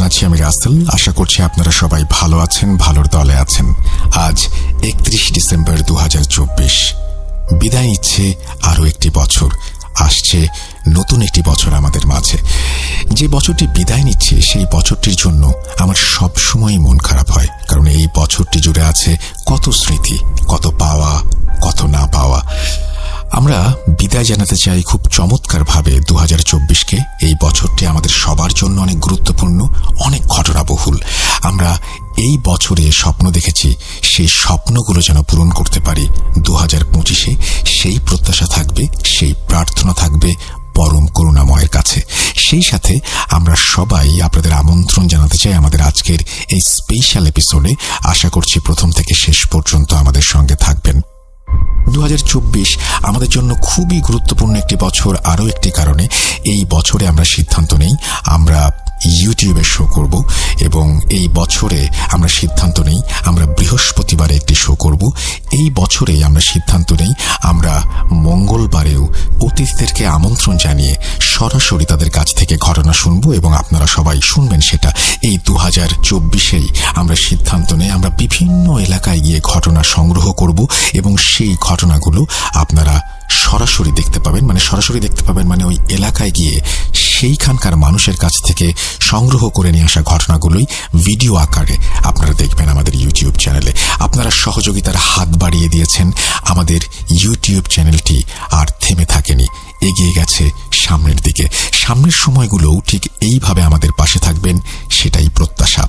আছি আমি রাসেল। আশা করছি আপনারা সবাই ভালো আছেন, ভালোর দলে আছেন। আজ 31 ডিসেম্বর 2024। বিদায় নিচ্ছে আরও একটি বছর। আসছে নতুন একটি বছর আমাদের মাঝে। যে বছরটি বিদায় নিচ্ছে সেই বছরটির জন্য আমার সবসময়ই মন খারাপ হয়, কারণ এই বছরটি জুড়ে আছে কত স্মৃতি, কত পাওয়া, কত না পাওয়া। আমরা বিদায় জানাতে চাই খুব চমৎকারভাবে 2024কে। এই বছরটি আমাদের সবার জন্য অনেক গুরুত্বপূর্ণ, অনেক ঘটনাবহুল। আমরা এই বছরে স্বপ্ন দেখেছি, সেই স্বপ্নগুলো যেন পূরণ করতে পারি 2025-এ। সেই প্রত্যাশা থাকবে, সেই প্রার্থনা থাকবে পরম করুণাময়ের কাছে। সেই সাথে আমরা সবাই আপনাদের আমন্ত্রণ জানাতে চাই আমাদের আজকের এই স্পেশাল এপিসোডে। আশা করছি প্রথম থেকে শেষ পর্যন্ত আমাদের সঙ্গে থাকবেন। 2024 আমাদের জন্য খুবই গুরুত্বপূর্ণ একটি বছর। আরও একটি কারণে এই বছরে আমরা সিদ্ধান্ত নেই আমরা ইউটিউবে শো করব, এবং এই বছরে আমরা সিদ্ধান্ত নেই আমরা বৃহস্পতিবারে একটি শো করব। এই বছরে আমরা সিদ্ধান্ত নেই আমরা মঙ্গলবারেও অতিথিদেরকে আমন্ত্রণ জানিয়ে সরাসরি তাদের কাছ থেকে ঘটনা শুনব, এবং আপনারা সবাই শুনবেন সেটা। এই 2024-এই আমরা সিদ্ধান্ত নেই আমরা বিভিন্ন এলাকায় গিয়ে ঘটনা সংগ্রহ করব, এবং সেই ঘটনাগুলো আপনারা সরাসরি দেখতে পাবেন। সরাসরি দেখতে পাবেন মানে ওই এলাকায় গিয়ে সেইখানকার মানুষের কাছ থেকে সংগ্রহ করে নিয়ে আসা ঘটনাগুলোই ভিডিও আকারে আপনারা দেখবেন আমাদের ইউটিউব চ্যানেলে। আপনারা সহযোগিতার হাত বাড়িয়ে দিয়েছেন। আমাদের ইউটিউব চ্যানেলটি আর থেমে থাকেনি, এগিয়ে গেছে সামনের দিকে। সামনের সময়গুলোও ঠিক এইভাবে আমাদের পাশে থাকবেন, সেটাই প্রত্যাশা।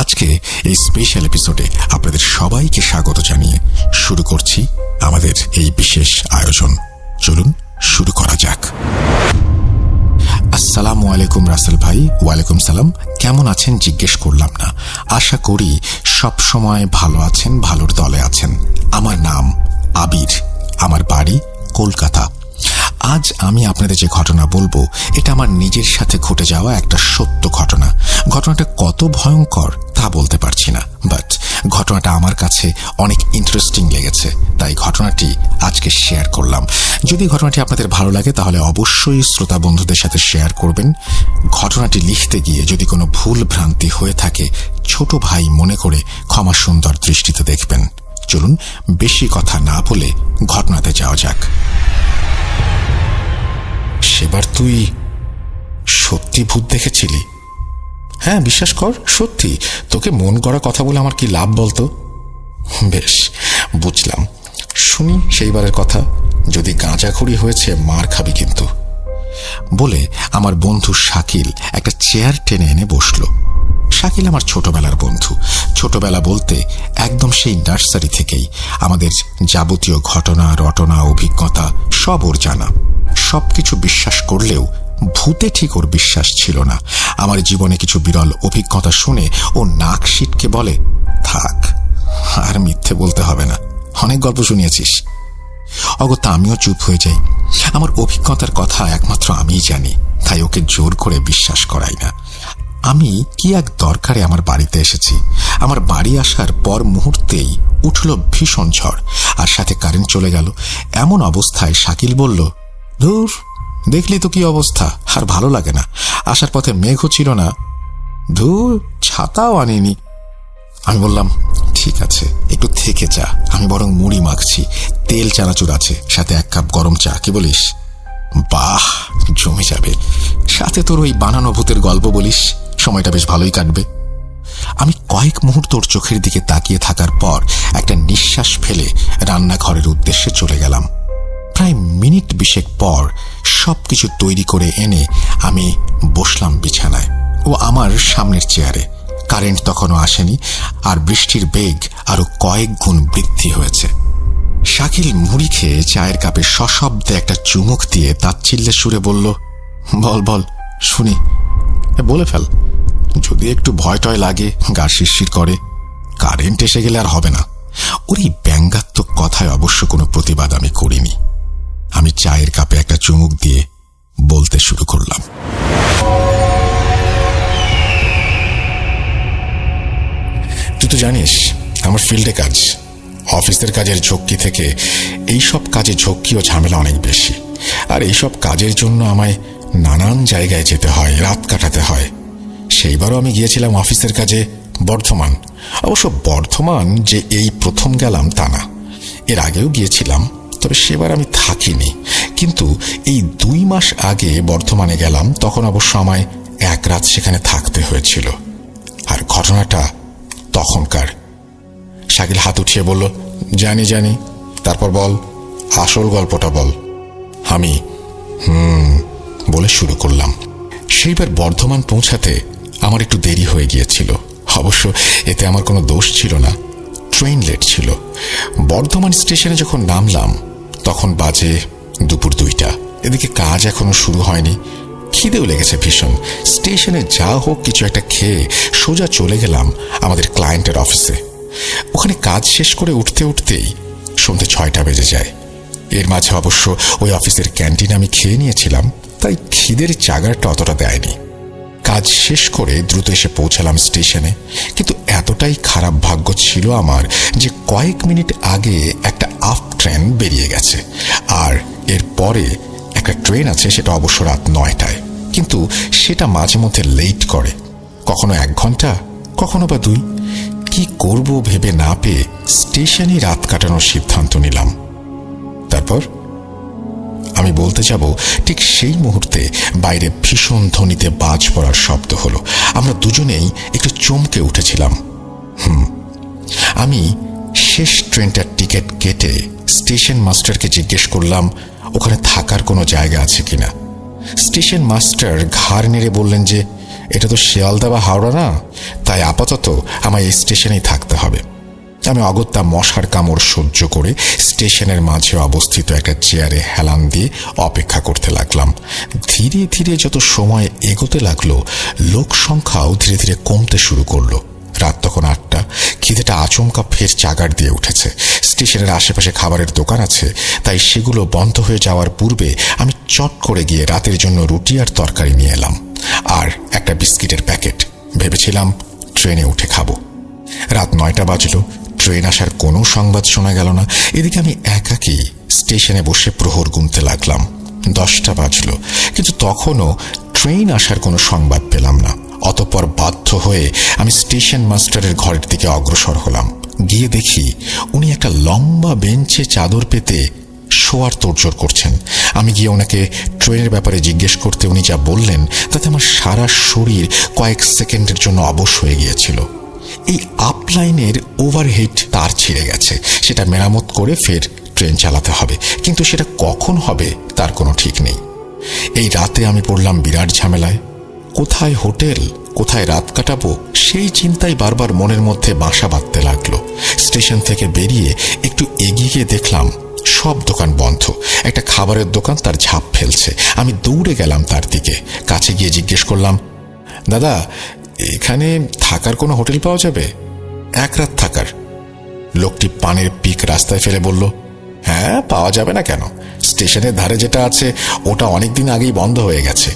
আজকে এই স্পেশাল এপিসোডে আপনাদের সবাইকে স্বাগত জানিয়ে শুরু করছি আমাদের এই বিশেষ আয়োজন। চলুন শুরু করা যাক। আসসালামু আলাইকুম রাসেল ভাই। ওয়ালাইকুম সালাম। কেমন আছেন জিজ্ঞেস করলাম না, আশা করি সব সময় ভালো আছেন, ভালোর দলে আছেন। আমার নাম আবির, আমার বাড়ি কলকাতা। আজ আমি আপনাদের যে ঘটনা বলবো এটা আমার নিজের সাথে ঘটে যাওয়া একটা সত্য ঘটনা। ঘটনাটা কত ভয়ঙ্কর তা বলতে পারছি না, বাট ঘটনাটা আমার কাছে অনেক ইন্টারেস্টিং লেগেছে, তাই ঘটনাটি আজকে শেয়ার করলাম। যদি ঘটনাটি আপনাদের ভালো লাগে তাহলে অবশ্যই শ্রোতা বন্ধুদের সাথে শেয়ার করবেন। ঘটনাটি লিখতে গিয়ে যদি কোনো ভুল ভ্রান্তি হয়ে থাকে ছোট ভাই মনে করে ক্ষমা সুন্দর দৃষ্টিতে দেখবেন। চলুন বেশি কথা না বলে ঘটনাতে যাওয়া যাক। সেবার তুই সত্যি ভূত দেখেছিলি? হ্যাঁ, বিশ্বাস কর, সত্যি। তোকে মন গড়া কথা বলে আমার কি লাভ বলতো? বেশ, বুঝলাম। শুনি সেইবারের কথা। যদি গাঁজাখড়ি হয়েছে মার খাবি কিন্তু। বলে আমার বন্ধু শাকিল একটা চেয়ার টেনে এনে বসল। শাকিল আমার ছোটবেলার বন্ধু। ছোটবেলা বলতে একদম সেই নার্সারি থেকেই আমাদের যাবতীয় ঘটনা রটনা অভিজ্ঞতা সব ওর জানা। সবকিছু বিশ্বাস করলেও ভূতে ঠিক ওর বিশ্বাস ছিল না। আমার জীবনে কিছু বিরল অভিজ্ঞতা শুনে ও নাক সিটকে বলে, থাক আর মিথ্যে বলতে হবে না, অনেক গল্প শুনিয়েছিস। অগত্যা আমিও চুপ হয়ে যাই। আমার অভিজ্ঞতার কথা একমাত্র আমিই জানি, তাই ওকে জোর করে বিশ্বাস করাই না। আমি কি এক দরকারে আমার বাড়িতে এসেছি। আমার বাড়ি আসার পর মুহূর্তেই উঠল ভীষণ ঝড়, আর সাথে কারেন্ট চলে গেল। এমন অবস্থায় শাকিল বলল, ধুর, দেখলি তো কি অবস্থা, আর ভালো লাগে না। আসার পথে মেঘও ছিল না, ধুর, ছাতাও আনিনি। আমি বললাম, ঠিক আছে, একটু থেকে যা, আমি বরং মুড়ি মাখছি, তেল চানাচুর আছে, সাথে 1 কাপ গরম চা, কি বলিস? বাহ, জমে যাবে। সাথে তোর ওই বানানো ভূতের গল্প বলিস, সময়টা বেশ ভালোই কাটবে। আমি কয়েক মুহূর্ত ওর চোখের দিকে তাকিয়ে থাকার পর একটা নিঃশ্বাস ফেলে রান্নাঘরের উদ্দেশ্যে চলে গেলাম। প্রায় মিনিট 20 পর সবকিছু তৈরি করে এনে আমি বসলাম বিছানায়, ও আমার সামনের চেয়ারে। কারেন্ট তখনও আসেনি, আর বৃষ্টির বেগ আরো কয়েক গুণ বৃদ্ধি হয়েছে। শাকিল মুড়ি খেয়ে চায়ের কাপে সশব্দে একটা চুমুক দিয়ে তাচ্ছিল্যের সুরে বলল, বল বল, শুনি। বলে ফেল, যদি একটু ভয় টয় লাগে, গা শিরশির করে, কারেন্ট এসে গেলে আর হবে না। ওর এই ব্যঙ্গাত্মক কথায় অবশ্য কোনো প্রতিবাদ আমি করিনি। আমি চায়ের কাপে একটা চুমুক দিয়ে বলতে শুরু করলাম, তুই তো জানিস আমার ফিল্ডে কাজ, অফিসের কাজের ঝক্কি থেকে এইসব কাজে ঝক্কি ও ঝামেলা অনেক বেশি। আর এইসব কাজের জন্য আমায় নানান জায়গায় যেতে হয়, রাত কাটাতে হয়। সেইবারও আমি গিয়েছিলাম অফিসের কাজে বর্ধমান। অবশ্য বর্ধমান যে এই প্রথম গেলাম তা না, এর আগেও গিয়েছিলাম, তবে সেবার আমি থাকিনি। কিন্তু এই 2 মাস আগে বর্ধমানে গেলাম, তখন অবশ্য আমায় এক রাত সেখানে থাকতে হয়েছিল। আর ঘটনাটা তখনকার। শাকিল হাত উঠিয়ে বলল, জানি জানি, তারপর বল, আসল গল্পটা বল। আমি বলে শুরু করলাম। সেইবার বর্ধমান পৌঁছাতে আমার একটু দেরি হয়ে গিয়েছিল। অবশ্য এতে আমার কোনো দোষ ছিল না, ট্রেন লেট ছিল। বর্ধমান স্টেশনে যখন নামলাম তখন বাজে দুপুর 2টা। এদিকে কাজ এখনো শুরু হয়নি, খিদেও লেগেছে ভীষণ। স্টেশনে যা হোক কিছু একটা খেয়ে সোজা চলে গেলাম আমাদের ক্লায়েন্টের অফিসে। ওখানে কাজ শেষ করে উঠতে উঠতেই সন্ধ্যে 6টা বেজে যায়। এর মাঝে অবশ্য ওই অফিসের ক্যান্টিনে আমি খেয়ে নিয়েছিলাম, তাই খিদের চাগারটা অতটা দেয়নি। কাজ শেষ করে দ্রুত এসে পৌঁছালাম স্টেশনে। কিন্তু এতটাই খারাপ ভাগ্য ছিল আমার যে কয়েক মিনিট আগে একটা আপ ট্রেন বেরিয়ে গেছে, আর এর পরে একটা ট্রেন আছে, সেটা অবশ্য রাত 9টায়। কিন্তু সেটা মাঝে মধ্যে লেট করে, কখনো 1 ঘন্টা, কখনো বা 2। কি করব ভেবে না পেয়ে স্টেশনেই রাত কাটানোর সিদ্ধান্ত নিলাম। তারপর আমি বলতে যাব, ঠিক সেই মুহূর্তে বাইরে ভীষণ ধ্বনিতে বাজ পড়ার শব্দ হলো। আমরা দুজনেই একটু চমকে উঠেছিলাম। আমি শেষ ট্রেনটার টিকিট কেটে স্টেশন মাস্টারকে জিজ্ঞেস করলাম ওখানে থাকার কোনো জায়গা আছে কিনা। স্টেশন মাস্টার ঘাড় নেড়ে বললেন যে এটা তো শিয়ালদা বা হাওড়া না, তাই আপাতত আমায় এই স্টেশনেই থাকতে হবে। আমি অগত্যা মশার কামড় সহ্য করে স্টেশনের মাঝে অবস্থিত একটা চেয়ারে হেলান দিয়ে অপেক্ষা করতে লাগলাম। ধীরে ধীরে যত সময় এগোতে লাগলো, লোক সংখ্যাও ধীরে ধীরে কমতে শুরু করলো। রাত তখন 8টা। খিদেটা আচমকা ফের চাগার দিয়ে উঠেছে। স্টেশনের আশেপাশে খাবারের দোকান আছে, তাই সেগুলো বন্ধ হয়ে যাওয়ার পূর্বে আমি চট করে গিয়ে রাতের জন্য রুটি আর তরকারি নিয়ে এলাম, আর একটা বিস্কিটের প্যাকেট। ভেবেছিলাম ট্রেনে উঠে খাবো। রাত 9টা বাজলো, ট্রেন আসার কোনো সংবাদ শোনা গেল না। এদিকে আমি একাকী স্টেশনে বসে প্রহর গুনতে লাগলাম। 10টা বাজলো, কিন্তু তখনও ট্রেন আসার কোনো সংবাদ পেলাম না। অতঃপর বাধ্য হয়ে আমি স্টেশন মাস্টারের ঘরের দিকে অগ্রসর হলাম। গিয়ে দেখি উনি একটা লম্বা বেঞ্চে চাদর পেতে শোয়ার তোড়জোড় করছেন। আমি গিয়ে ওনাকে ট্রেনের ব্যাপারে জিজ্ঞেস করতে উনি যা বললেন তাতে আমার সারা শরীর কয়েক সেকেন্ডের জন্য অবশ হয়ে গিয়েছিল। এই আপলাইনের ওভারহেড তার ছিঁড়ে গেছে, সেটা মেরামত করে ফের ট্রেন চালাতে হবে, কিন্তু সেটা কখন হবে তার কোনো ঠিক নেই। এই রাতে আমি পড়লাম বিরাট ঝামেলায়। কোথায় হোটেল, কোথায় রাত কাটাবো, সেই চিন্তাই বারবার মনের মধ্যে বাসা বাঁধতে লাগলো। স্টেশন থেকে বেরিয়ে একটু এগিয়ে গিয়ে দেখলাম সব দোকান বন্ধ। একটা খাবারের দোকান তার ঝাঁপ ফেলছে। আমি দৌড়ে গেলাম তার দিকে। কাছে গিয়ে জিজ্ঞেস করলাম, দাদা এখানে থাকার কোনো হোটেল পাওয়া যাবে? 1 রাত থাকার। লোকটি পানের পিক রাস্তায় ফেলে বলল, হ্যাঁ পাওয়া যাবে না কেন, স্টেশনের ধারে যেটা আছে ওটা অনেকদিন আগেই বন্ধ হয়ে গেছে।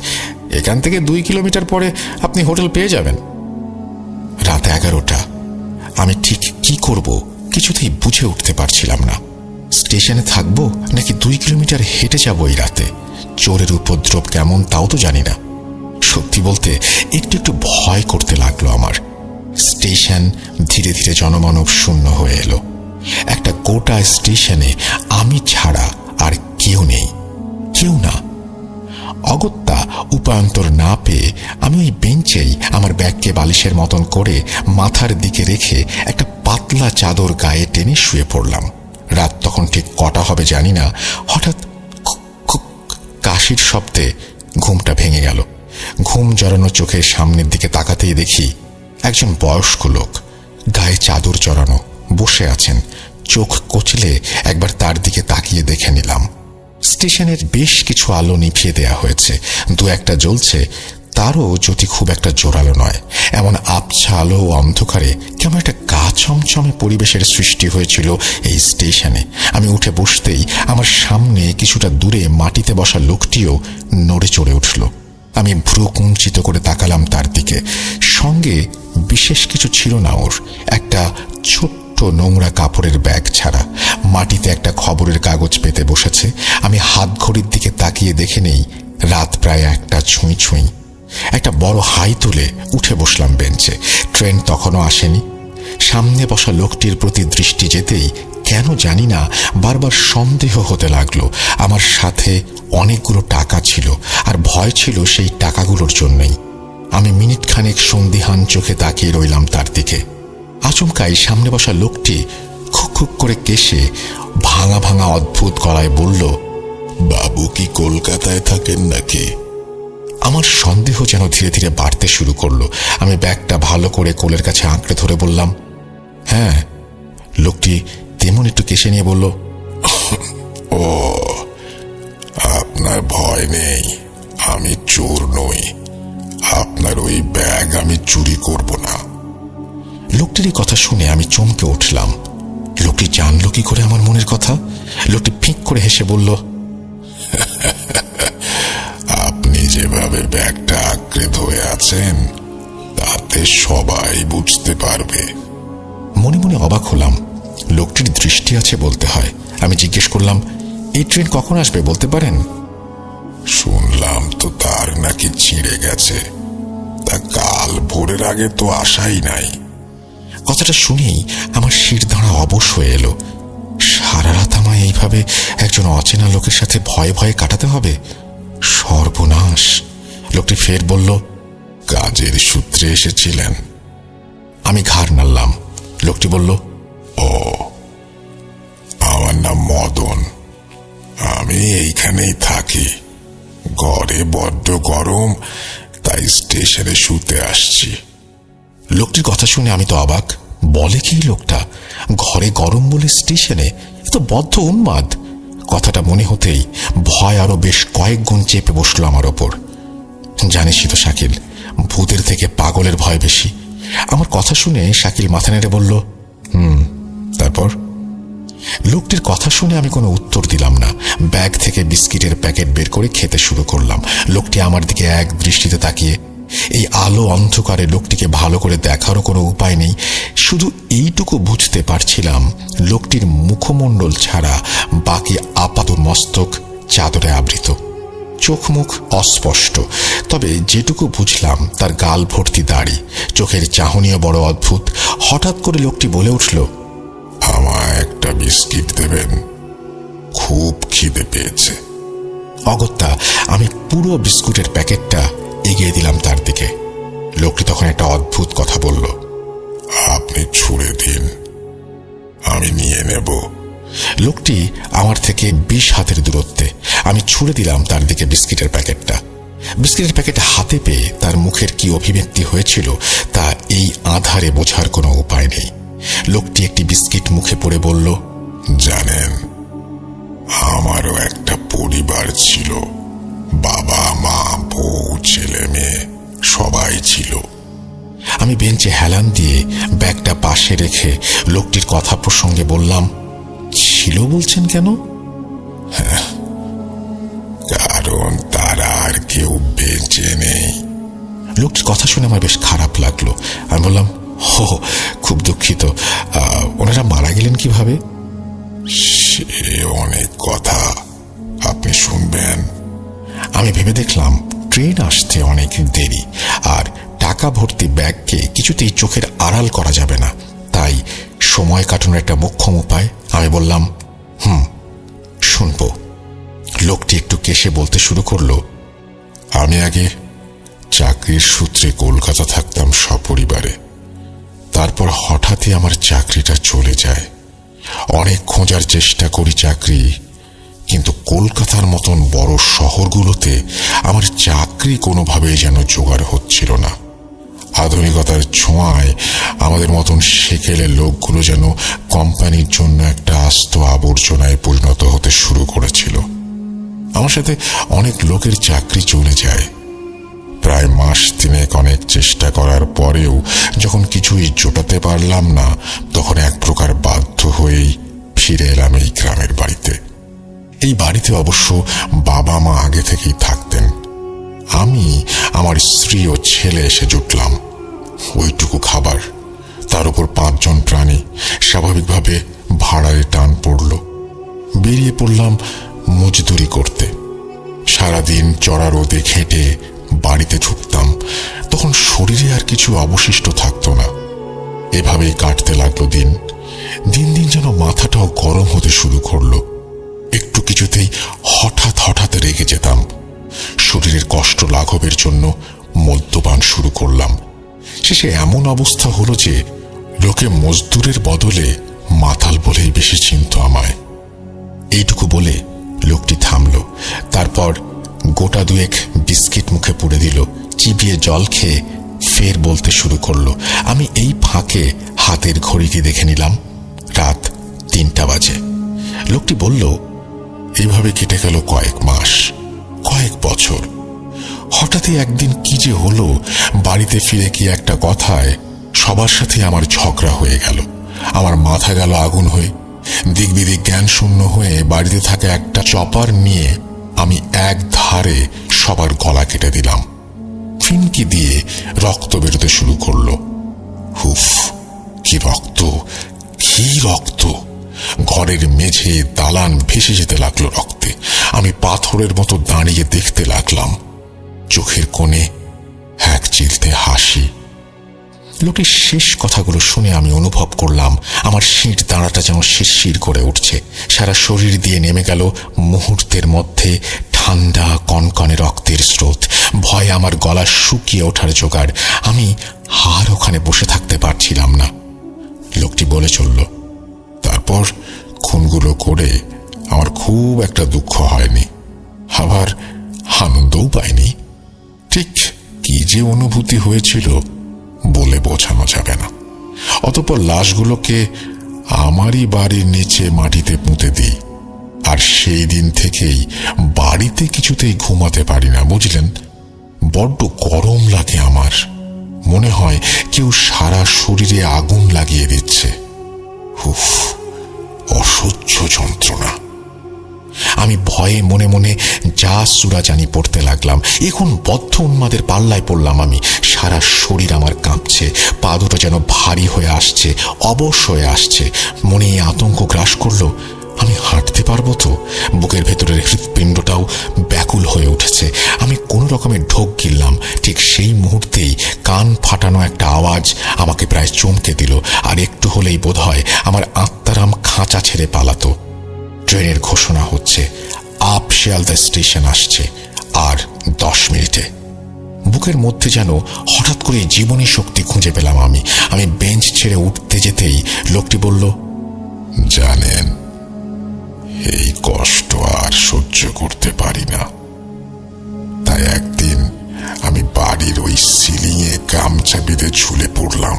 এখান থেকে 2 কিলোমিটার পরে আপনি হোটেল পেয়ে যাবেন। রাত 11টা। আমি ঠিক কি করব কিছুতেই বুঝে উঠতে পারছিলাম না। স্টেশনে থাকবো নাকি 2 কিলোমিটার হেঁটে যাবো এই রাতে? চোরের উপদ্রব কেমন তাও তো জানি না। সত্যি বলতে একটু একটু ভয় করতে লাগলো আমার। স্টেশন ধীরে ধীরে জনমানব শূন্য হয়ে এলো। একটা গোটা স্টেশনে আমি ছাড়া আর কেউ নেই, কেউ না। অগত্যা উপায়ন্তর না পেয়ে আমি ওই বেঞ্চেই আমার ব্যাগকে বালিশের মতন করে মাথার দিকে রেখে একটা পাতলা চাদর গায়ে টেনে শুয়ে পড়লাম। রাত তখন ঠিক কটা হবে জানি না, হঠাৎ কাশির শব্দে ঘুমটা ভেঙে গেল। ঘুম জড়ানো চোখের সামনের দিকে তাকাতেই দেখি একজন বয়স্ক লোক, গায়ে চাদর জড়ানো, বসে আছেন। চোখ কচলে একবার তার দিকে তাকিয়ে দেখে নিলাম। স্টেশনের বেশ কিছু আলো নিভিয়ে দেয়া হয়েছে, 2-1টা জ্বলছে, তারও জ্যোতি খুব একটা জোরালো নয়। এমন আবছা আলো ও অন্ধকারে কেমন একটা গা ছমছমে পরিবেশের সৃষ্টি হয়েছিল এই স্টেশনে। আমি উঠে বসতেই আমার সামনে কিছুটা দূরে মাটিতে বসা লোকটিও নড়ে চড়ে উঠল। আমি ভ্রু কুঞ্চিত করে তাকালাম তার দিকে। সঙ্গে বিশেষ কিছু ছিল না ওর, একটা ছোট্ট নোংরা কাপড়ের ব্যাগ ছাড়া। মাটিতে একটা খবরের কাগজ পেতে বসেছে। আমি হাত ঘড়ির দিকে তাকিয়ে দেখে নেই রাত প্রায় 1টা ছুঁই ছুঁই। একটা বড় হাই তুলে উঠে বসলাম বেঞ্চে। ট্রেন তখনও আসেনি। সামনে বসা লোকটির প্রতি দৃষ্টি যেতেই কেন জানি না বারবার সন্দেহ হতে লাগলো। আমার সাথে অনেকগুলো টাকা ছিল, আর ভয় ছিল সেই টাকাগুলোর জন্যই। আমি মিনিট খানেক সন্দিহান চোখে তাকিয়ে রইলাম তার দিকে। আচমকাই সামনে বসা লোকটি খুক খুক করে কেশে ভাঙা ভাঙা অদ্ভুত গলায় বলল, বাবু কি কলকাতায় থাকেন নাকি? আমার সন্দেহ যেন ধীরে ধীরে বাড়তে শুরু করলো। আমি ব্যাগটা ভালো করে কোলের কাছে আঁকড়ে ধরে বললাম, হ্যাঁ। লোকটি তেমন একটু কেশে নিয়ে বলল, ও, আপনার ভয় নেই, আমি চোর নই, আপনার ওই ব্যাগ আমি চুরি করব না। লোকটির এই কথা শুনে আমি চমকে উঠলাম। লোকটি জানলো কি করে আমার মনের কথা? লোকটি ফিক করে হেসে বলল, আপনি যেভাবে ব্যাগটা আঁকড়ে ধরে আছেন তাতে সবাই বুঝতে পারবে। মনে মনে অবাক হলাম। লোকটির দৃষ্টি আছে বলতে হয়। আমি জিজ্ঞেস করলাম, এই ট্রেন কখন আসবে বলতে পারেন? শুনলাম তো তার নাকি ছিঁড়ে গেছে, তা কাল ভোরের আগে তো আসাই নাই। কথাটা শুনেই আমার শিরদাঁড়া অবশ হয়ে এলো। সারা রাত আমায় এইভাবে একজন অচেনা লোকের সাথে ভয়ে ভয়ে কাটাতে হবে? সর্বনাশ। লোকটি ফের বলল, কাজের সূত্রে এসেছিলেন? আমি ঘাড় নাড়লাম। লোকটি বলল, ও, আমার নাম মদন, আমি এইখানেই থাকি। ঘরে বড্ড গরম, তাই স্টেশনে শুতে আসছি। লোকটির কথা শুনে আমি তো অবাক। বলে কি লোকটা? ঘরে গরম বলে স্টেশনে? এ তো বদ্ধ উন্মাদ। কথাটা মনে হতেই ভয় আরো বেশ কয়েক গুণ চেপে বসলো আমার ওপর। জানিসই তো শাকিল, ভূতের থেকে পাগলের ভয় বেশি। আমার কথা শুনে শাকিল মাথা নেড়ে বলল, তারপর? লোকটির কথা শুনে আমি কোনো উত্তর দিলাম না। ব্যাগ থেকে বিস্কিটের প্যাকেট বের করে খেতে শুরু করলাম। লোকটি আমার দিকে এক দৃষ্টিতে তাকিয়ে। এই আলো অন্ধকারে লোকটিকে ভালো করে দেখারও কোনো উপায় নেই। শুধু এইটুকু বুঝতে পারছিলাম, লোকটির মুখমণ্ডল ছাড়া বাকি আপাত মস্তক চাদরে আবৃত। চোখ মুখ অস্পষ্ট, তবে যেটুকু বুঝলাম তার গাল ভর্তি দাড়ি, চোখের চাহনিও বড় অদ্ভুত। হঠাৎ করে লোকটি বলে উঠল, আমায় একটা বিস্কিট দেবেন, খুব খিদে পেয়েছে। অগত্যা আমি পুরো বিস্কুটের প্যাকেটটা এগিয়ে দিলাম তার দিকে। লোকটি তখন একটা অদ্ভুত কথা বলল, আপনি ছুঁড়ে দিন, আমি নিয়ে নেব। লোকটি আমার থেকে 20 হাতের দূরত্বে। আমি ছুঁড়ে দিলাম তার দিকে বিস্কিটের প্যাকেটটা। বিস্কিটের প্যাকেট হাতে পেয়ে তার মুখের কি অভিব্যক্তি হয়েছিল তা এই আঁধারে বোঝার কোনো উপায় নেই। লোকটি একটি বিস্কিট মুখে পড়ে বলল, জানেন, আমারও একটা পরিবার ছিল, বাবা মা বউ ছেলে মেয়ে সবাই ছিল। আমি বেঞ্চে হেলান দিয়ে ব্যাগটা পাশে রেখে লোকটির কথা প্রসঙ্গে বললাম, ছিল বলছেন কেন? কারণ তারা আর কেউ বেঁচে নেই। লোকটির কথা শুনে আমার বেশ খারাপ লাগলো। আমি বললাম, হো, খুব দুঃখিত, ওনারা মারা গেলেন কিভাবে? সে অনেক কথা, আপনি শুনবেন? আমি ভেবে দেখলাম ট্রেন আসতে অনেক দেরি, আর টাকা ভর্তি ব্যাগকে কিছুতেই চোখের আড়াল করা যাবে না। তাই সময় কাটানোর একটা মোক্ষম উপায়। আমি বললাম, শুনবো। লোকটি একটু কেশে বলতে শুরু করলো, আমি আগে চাকরির সূত্রে কলকাতা থাকতাম সপরিবারে। তারপর হঠাৎই আমার চাকরিটা চলে যায়। অনেক খোঁজার চেষ্টা করি চাকরি, কিন্তু কলকাতার মতন বড় শহরগুলোতে আমার চাকরি কোনোভাবেই যেন জোগাড় হচ্ছিল না। আধুনিকতার ছোঁয়ায় আমাদের মতন সেকেলে লোকগুলো যেন কোম্পানির জন্য একটা আস্ত আবর্জনায় পরিণত হতে শুরু করেছিল। আমার সাথে অনেক লোকের চাকরি চলে যায়। প্রায় মাস তিনেক অনেক চেষ্টা করার পরেও যখন কিছুই জোটাতে পারলাম না, তখন এক প্রকার বাধ্য হয়েই ফিরে এলাম এই গ্রামের বাড়িতে। এই বাড়িতে অবশ্য বাবা মা আগে থেকেই থাকতেন। আমি, আমার স্ত্রী ও ছেলে এসে জুটলাম। ওইটুকু খাবার, তার উপর 5 জন প্রাণী। স্বাভাবিকভাবে ভাড়ায় টান পড়ল। বেরিয়ে পড়লাম মজদুরি করতে। সারাদিন চড়া রোদে খেটে বাড়িতে ঢুকতাম তখন শরীরে আর কিছু অবশিষ্ট থাকতো না। এভাবেই কাটতে লাগলো দিন। দিন দিন যেন মাথাটাও গরম হতে শুরু করলো। একটু কিছুতেই হঠাৎ হঠাৎ রেগে যেতাম। শরীরের কষ্ট লাঘবের জন্য মদ্যপান শুরু করলাম। শেষে এমন অবস্থা হলো যে লোকে মজদুরের বদলে মাতাল বলেই বেশি চিনত আমায়। এইটুকু বলে লোকটি থামল। তারপর গোটা দুয়েক বিস্কিট মুখে পুড়ে দিল, চিবিয়ে জল খেয়ে ফের বলতে শুরু করলো। আমি এই ফাঁকে হাতের ঘড়িটি দেখে নিলাম। রাত 3টা বাজে। লোকটি বলল, এইভাবে কেটে গেল কয়েক মাস, কয়েক বছর। হঠাৎই একদিন কি যে হলো, বাড়িতে ফিরে কি একটা কথায় সবার সাথে আমার ঝগড়া হয়ে গেল। আমার মাথা গেল আগুন হয়ে। দিকবিদিক জ্ঞান শূন্য হয়ে বাড়িতে থাকা একটা চপার নিয়ে আমি এক ধারে সবার গলা কেটে দিলাম। ফিনকি দিয়ে রক্ত বেরোতে শুরু করলো। হুফ, কি রক্ত, কি রক্ত! ঘরের মেঝে দালান ভেসে যেতে লাগলো রক্তে। আমি পাথরের মতো দাঁড়িয়ে দেখতে লাগলাম। চোখের কোণে এক চিলতে হাসি। লোকটির শেষ কথাগুলো শুনে আমি অনুভব করলাম আমার শির দাঁড়াটা যেন শিরশির করে উঠছে। সারা শরীর দিয়ে নেমে গেল মুহূর্তের মধ্যে ঠান্ডা কনকনে রক্তের স্রোত। ভয়ে আমার গলা শুকিয়ে ওঠার জোগাড়। আমি আর ওখানে বসে থাকতে পারছিলাম না। লোকটি বলে চলল, তারপর খুনগুলো করে আমার খুব একটা দুঃখ হয়নি, আবার আনন্দও পাইনি। ঠিক কি যে অনুভূতি হয়েছিল বলে বোঝানো যাবে না। অতঃপর লাশগুলোকে আমারই বাড়ির নিচে মাটিতে পুঁতে দিই। আর সেই দিন থেকেই বাড়িতে কিছুতেই ঘুমাতে পারি না, বুঝলেন? বড্ড গরম লাগে আমার। মনে হয় কেউ সারা শরীরে আগুন লাগিয়ে দিচ্ছে। উফ, অসহ্য যন্ত্রণা। আমি ভয়ে মনে মনে যা সূরা জানি পড়তে লাগলাম। এখন বদ্ধ উন্মাদের পাল্লায় পড়লাম আমি। সারা শরীর আমার কাঁপছে, পা দুটো যেন ভারী হয়ে আসছে, অবশ হয়ে আসছে। মনে এই আতঙ্ক গ্রাস করলো, আমি হাঁটতে পারবো তো? বুকের ভেতরের হৃৎপিণ্ডটাও ব্যাকুল হয়ে উঠেছে। আমি কোনো রকমে ঢোক গিললাম। ঠিক সেই মুহূর্তেই কান ফাটানো একটা আওয়াজ আমাকে প্রায় চমকে দিল। আর একটু হলেই বোধহয় আমার আত্মারাম খাঁচা ছেড়ে পালাতো। ট্রেনের ঘোষণা হচ্ছে, আপ শিয়ালদা স্টেশন আসছে আর 10 মিনিটে। বুকের মধ্যে যেন হঠাৎ করে জীবনী শক্তি খুঁজে পেলাম আমি। বেঞ্চ ছেড়ে উঠতে যেতেই লোকটি বলল, জানেন, এই কষ্ট আর সহ্য করতে পারি না। তাই একদিন আমি বাড়ির ওই সিলিংয়ে গামছা বেঁধে ঝুলে পড়লাম।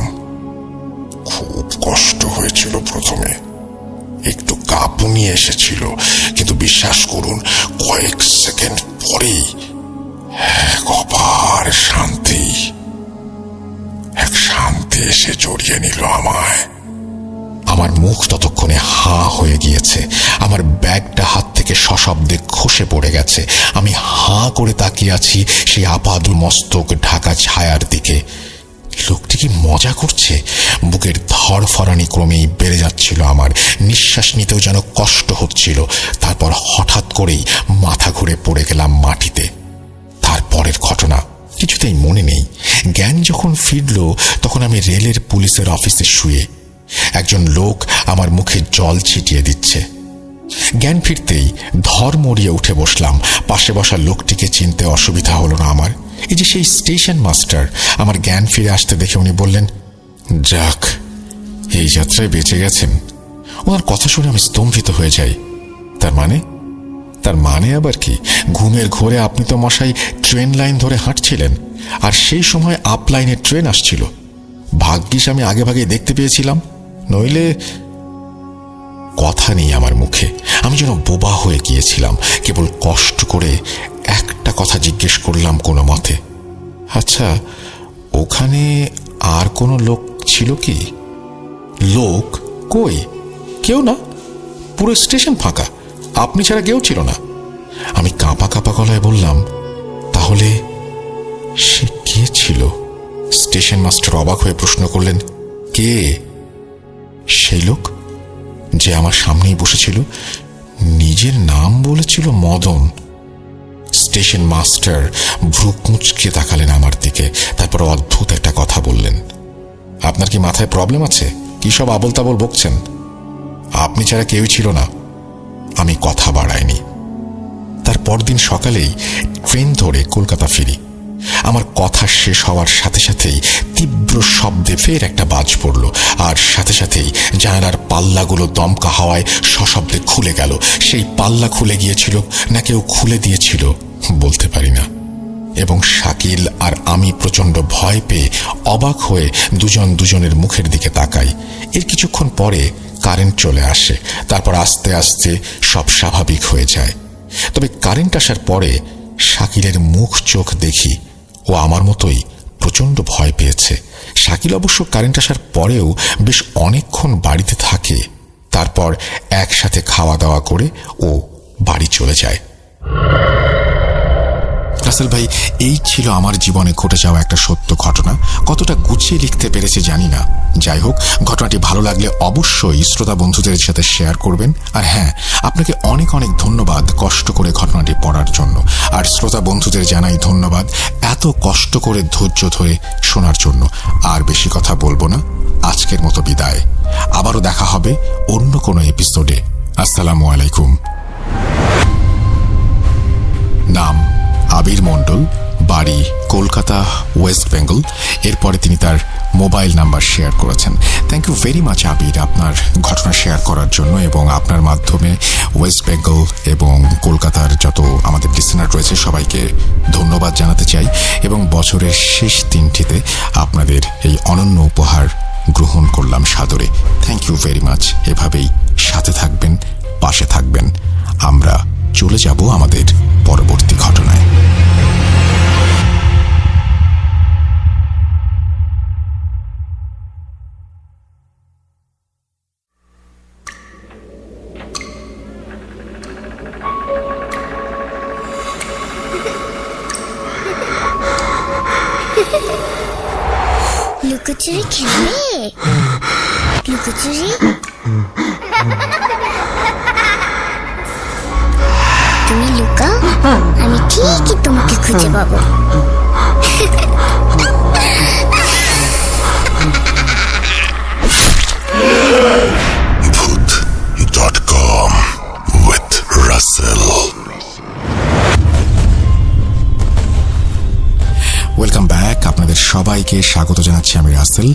খুব কষ্ট হয়েছিল প্রথমে, একটু কাঁপুনি এসেছিল, কিন্তু বিশ্বাস করুন কয়েক সেকেন্ড পরেই এক অপার শান্তি, এক শান্তি এসে জড়িয়ে নিল আমায়। আমার মুখ ততক্ষণে হাঁ হয়ে গিয়েছে। আমার ব্যাগটা হাত থেকে সশব্দে খসে পড়ে গেছে। আমি হাঁ করে তাকিয়ে আছি সেই আপাদ মস্তক ঢাকা ছায়ার দিকে। লোকটি কি মজা করছে? বুকের ধড়ফড়ানি ক্রমেই বেড়ে যাচ্ছিল আমার। নিঃশ্বাস নিতেও যেন কষ্ট হচ্ছিল। তারপর হঠাৎ করেই মাথা ঘুরে পড়ে গেলাম মাটিতে। তারপরের ঘটনা কিছুতেই মনে নেই। জ্ঞান যখন ফিরল তখন আমি রেলের পুলিশের অফিসে শুয়ে। একজন লোক আমার মুখে জল ছিটিয়ে দিচ্ছে। জ্ঞান ফিরতেই ধর মরিয়ে উঠে বসলাম। পাশে বসা লোকটিকে চিনতে অসুবিধা হলো না আমার। এই যে সেই স্টেশন মাস্টার। আমার জ্ঞান ফিরে আসতে দেখে উনি বললেন, যাক, এই যাত্রায় বেঁচে গেছেন। ওনার কথা শুনে আমি স্তম্ভিত হয়ে যাই। তার মানে আবার কি? ঘুমের ঘোরে আপনি তো মশাই ট্রেন লাইন ধরে হাঁটছিলেন, আর সেই সময় আপ লাইনে ট্রেন আসছিল। ভাগ্যিস আমি আগে ভাগে দেখতে পেয়েছিলাম, নইলে। কথা নেই আমার মুখে। আমি যেন বোবা হয়ে গিয়েছিলাম। কেবল কষ্ট করে একটা কথা জিজ্ঞেস করলাম কোনো মতে, আচ্ছা, ওখানে আর কোনো লোক ছিল কি? লোক কই? কেউ না, পুরো স্টেশন ফাঁকা, আপনি ছাড়া কেউ ছিল না। আমি কাঁপা কাঁপা গলায় বললাম, তাহলে সে কে ছিল? স্টেশন মাস্টার অবাক হয়ে প্রশ্ন করলেন, কে? সেই লোক যে আমার সামনেই বসেছিল, নিজের নাম বলেছিল মদন। স্টেশন মাস্টার ভ্রু কুঁচকে তাকালেন আমার দিকে, তারপর অদ্ভুত একটা কথা বললেন। আপনার কি মাথায় প্রবলেম আছে? কি সব আবল তাবল বকছেন? আপনি ছাড়া কেউই ছিল না। আমি কথা বাড়াইনি। তার পরদিন সকালেই ট্রেন ধরে কলকাতা ফিরি। আমার কথা শেষ হওয়ার সাথে সাথেই তীব্র শব্দে ফের একটা বাজ পড়ল, আর সাথে সাথেই জানালার পাল্লাগুলো দমকা হাওয়ায় সশব্দে খুলে গেল। সেই পাল্লা খুলে গিয়েছিল না কেউ খুলে দিয়েছিল বলতে পারি না। এবং শাকিল আর আমি প্রচণ্ড ভয় পেয়ে অবাক হয়ে দুজন দুজনের মুখের দিকে তাকাই। এর কিছুক্ষণ পরে কারেন্ট চলে আসে, তারপর আস্তে আস্তে সব স্বাভাবিক হয়ে যায়। তবে কারেন্ট আসার পরে শাকিলের মুখ চোখ দেখি ও আমার মতোই প্রচণ্ড ভয় পেয়েছে। শাকিল অবশ্য কারেন্ট আসার পরেও বেশ অনেকক্ষণ বাড়িতে থাকে। তারপর একসাথে খাওয়া দাওয়া করে ও বাড়ি চলে যায়। রাসেল ভাই, এই ছিল আমার জীবনে ঘটে যাওয়া একটা সত্য ঘটনা। কতটা গুছিয়ে লিখতে পেরেছি জানি না। যাই হোক, ঘটনাটি ভালো লাগলে অবশ্যই শ্রোতা বন্ধুদের সাথে শেয়ার করবেন। আর হ্যাঁ, আপনাকে অনেক অনেক ধন্যবাদ কষ্ট করে ঘটনাটি পড়ার জন্য। আর শ্রোতা বন্ধুদের জানাই ধন্যবাদ এত কষ্ট করে ধৈর্য ধরে শোনার জন্য। আর বেশি কথা বলবো না, আজকের মতো বিদায়। আবারও দেখা হবে অন্য কোনো এপিসোডে। আসসালামু আলাইকুম। নাম আবির মণ্ডল, বাড়ি কলকাতা, ওয়েস্ট বেঙ্গল। এরপরে তিনি তার মোবাইল নাম্বার শেয়ার করেছেন। থ্যাংক ইউ ভেরি মাচ আবির, আপনার ঘটনা শেয়ার করার জন্য। এবং আপনার মাধ্যমে ওয়েস্ট বেঙ্গল এবং কলকাতার যত আমাদের লিসেনার রয়েছে সবাইকে ধন্যবাদ জানাতে চাই। এবং বছরের শেষ দিনটিতে আপনাদের এই অনন্য উপহার গ্রহণ করলাম সাদরে। Thank you very much. এভাবেই সাথে থাকবেন, পাশে থাকবেন। আমরা চলে যাব আমাদের পরবর্তী ঘটনায়। লুকোচুরি খেলবে? লুকোচুরি? তুমি লুকাও, আমি ঠিকই তোমাকে খুঁজে পাবো। Voot.com with Russell. Welcome back. আপনাদের সবাইকে স্বাগত জানাচ্ছি আমি রাসেল।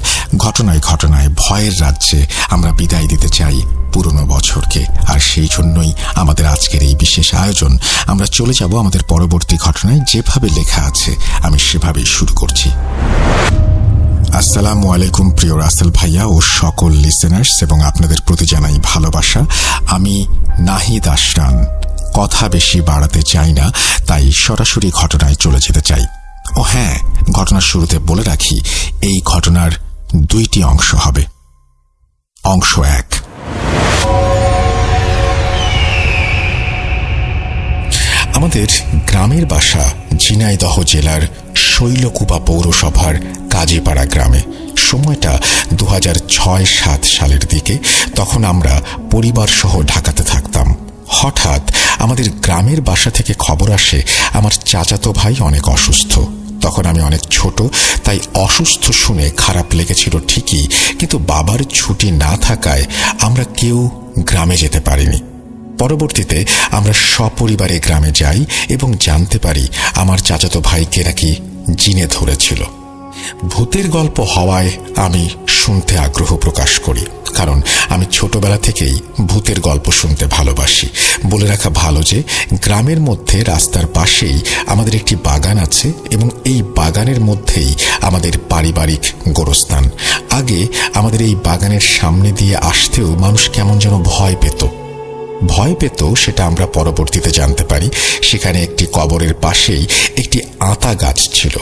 ঘটনায় ঘটনায় ভয়ের রাজ্যে আমরা বিদায় দিতে চাই পুরনো বছরকে। আর সেই জন্যই আমাদের আজকের এই বিশেষ আয়োজন। আমরা চলে যাব আমাদের পরবর্তী ঘটনায়। যেভাবে লেখা আছে আমি সেভাবেই শুরু করছি। আসসালামু আলাইকুম প্রিয় রাসেল ভাইয়া ও সকল লিসেনার্স, এবং আপনাদের প্রতি জানাই ভালোবাসা। আমি নাহিদ আশরান। কথা বেশি বাড়াতে চাই না, তাই সরাসরি ঘটনায় চলে যেতে চাই। ও হ্যাঁ, ঘটনার শুরুতে বলে রাখি, এই ঘটনার দুইটি অংশ হবে। অংশ এক। আমাদের গ্রামের বাসা ঝিনাইদহ জেলার শৈলকুপা পৌরসভার কাজীপাড়া গ্রামে। সময়টা 2006-07 সালের দিকে। তখন আমরা পরিবার সহ ঢাকাতে থাকতাম। হঠাৎ আমাদের গ্রামের বাসা থেকে খবর আসে আমার চাচাতো ভাই অনেক অসুস্থ। তখন আমি অনেক ছোট, তাই অসুস্থ শুনে খারাপ লেগেছিল ঠিকই, কিন্তু বাবার ছুটি না থাকায় আমরা কেউ গ্রামে যেতে পারিনি। পরবর্তীতে আমরা সপরিবারে গ্রামে যাই এবং জানতে পারি আমার চাচাতো ভাইকে নাকি জিনে ধরেছিল। ভূতের গল্প হওয়ায় আমি শুনতে আগ্রহ প্রকাশ করি, কারণ আমি ছোটবেলা থেকেই ভূতের গল্প শুনতে ভালোবাসি। বলে রাখা ভালো যে গ্রামের মধ্যে রাস্তার পাশেই আমাদের একটি বাগান আছে এবং এই বাগানের মধ্যেই আমাদের পারিবারিক গোরস্থান। আগে আমাদের এই বাগানের সামনে দিয়ে আসতেও মানুষ কেমন যেন ভয় পেত, সেটা আমরা পরবর্তীতে জানতে পারি। সেখানে একটি কবরের পাশেই একটি আতা গাছ ছিল।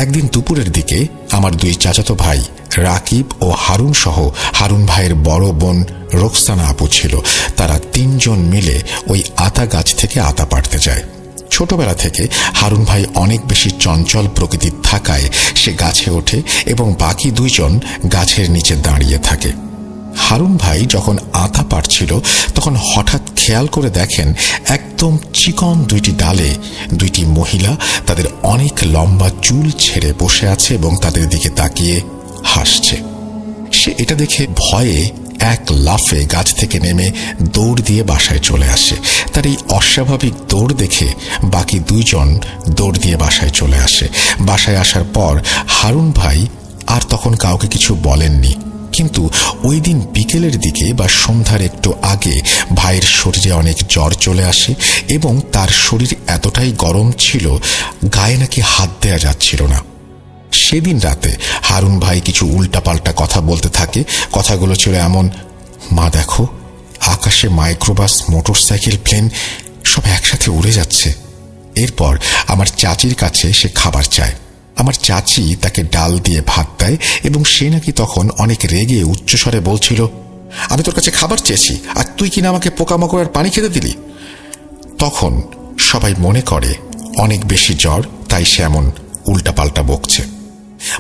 একদিন দুপুরের দিকে আমার দুই চাচাতো ভাই রাকিব ও হারুন সহ হারুন ভাইয়ের বড় বোন রোকসানা আপু ছিল। তারা তিনজন মিলে ওই আতা গাছ থেকে আতা পাড়তে যায়। ছোটবেলা থেকে হারুন ভাই অনেক বেশি চঞ্চল প্রকৃতির থাকায় সে গাছে ওঠে এবং বাকি দুইজন গাছের নিচে দাঁড়িয়ে থাকে। হারুন ভাই যখন আতা পাড়ছিল তখন হঠাৎ খেয়াল করে দেখেন একদম চিকন দুইটি ডালে দুইটি মহিলা তাদের অনেক লম্বা চুল ছেড়ে বসে আছে এবং তাদের দিকে তাকিয়ে হাসছে। সে এটা দেখে ভয়ে এক লাফে গাছ থেকে নেমে দৌড় দিয়ে বাসায় চলে আসে। তার এই অস্বাভাবিক দৌড় দেখে বাকি দুইজন দৌড় দিয়ে বাসায় চলে আসে। বাসায় আসার পর হারুন ভাই আর তখন কাউকে কিছু বলেননি, কিন্তু ওই দিন বিকেলের দিকে বা সন্ধ্যার একটু আগে ভাইয়ের শরীরে অনেক জ্বর চলে আসে এবং তার শরীর এতটাই গরম ছিল গায়ে নাকি হাত দেয়া যাচ্ছিল না। সেদিন রাতে হারুন ভাই কিছু উল্টাপাল্টা কথা বলতে থাকে। কথাগুলো ছিল এমন, মা দেখো আকাশে মাইক্রোবাস, মোটরসাইকেল, প্লেন সব একসাথে উড়ে যাচ্ছে। এরপর আমার চাচির কাছে সে খাবার চায়। আমার চাচি তাকে ডাল দিয়ে ভাত দেয় এবং সে নাকি তখন অনেক রেগে উচ্চস্বরে বলছিল, আমি তোর কাছে খাবার চেয়েছি আর তুই কিনা আমাকে পোকামাকড় আর পানি খেতে দিলি। তখন সবাই মনে করে অনেক বেশি জ্বর, তাই সে এমন উল্টাপাল্টা বকছে।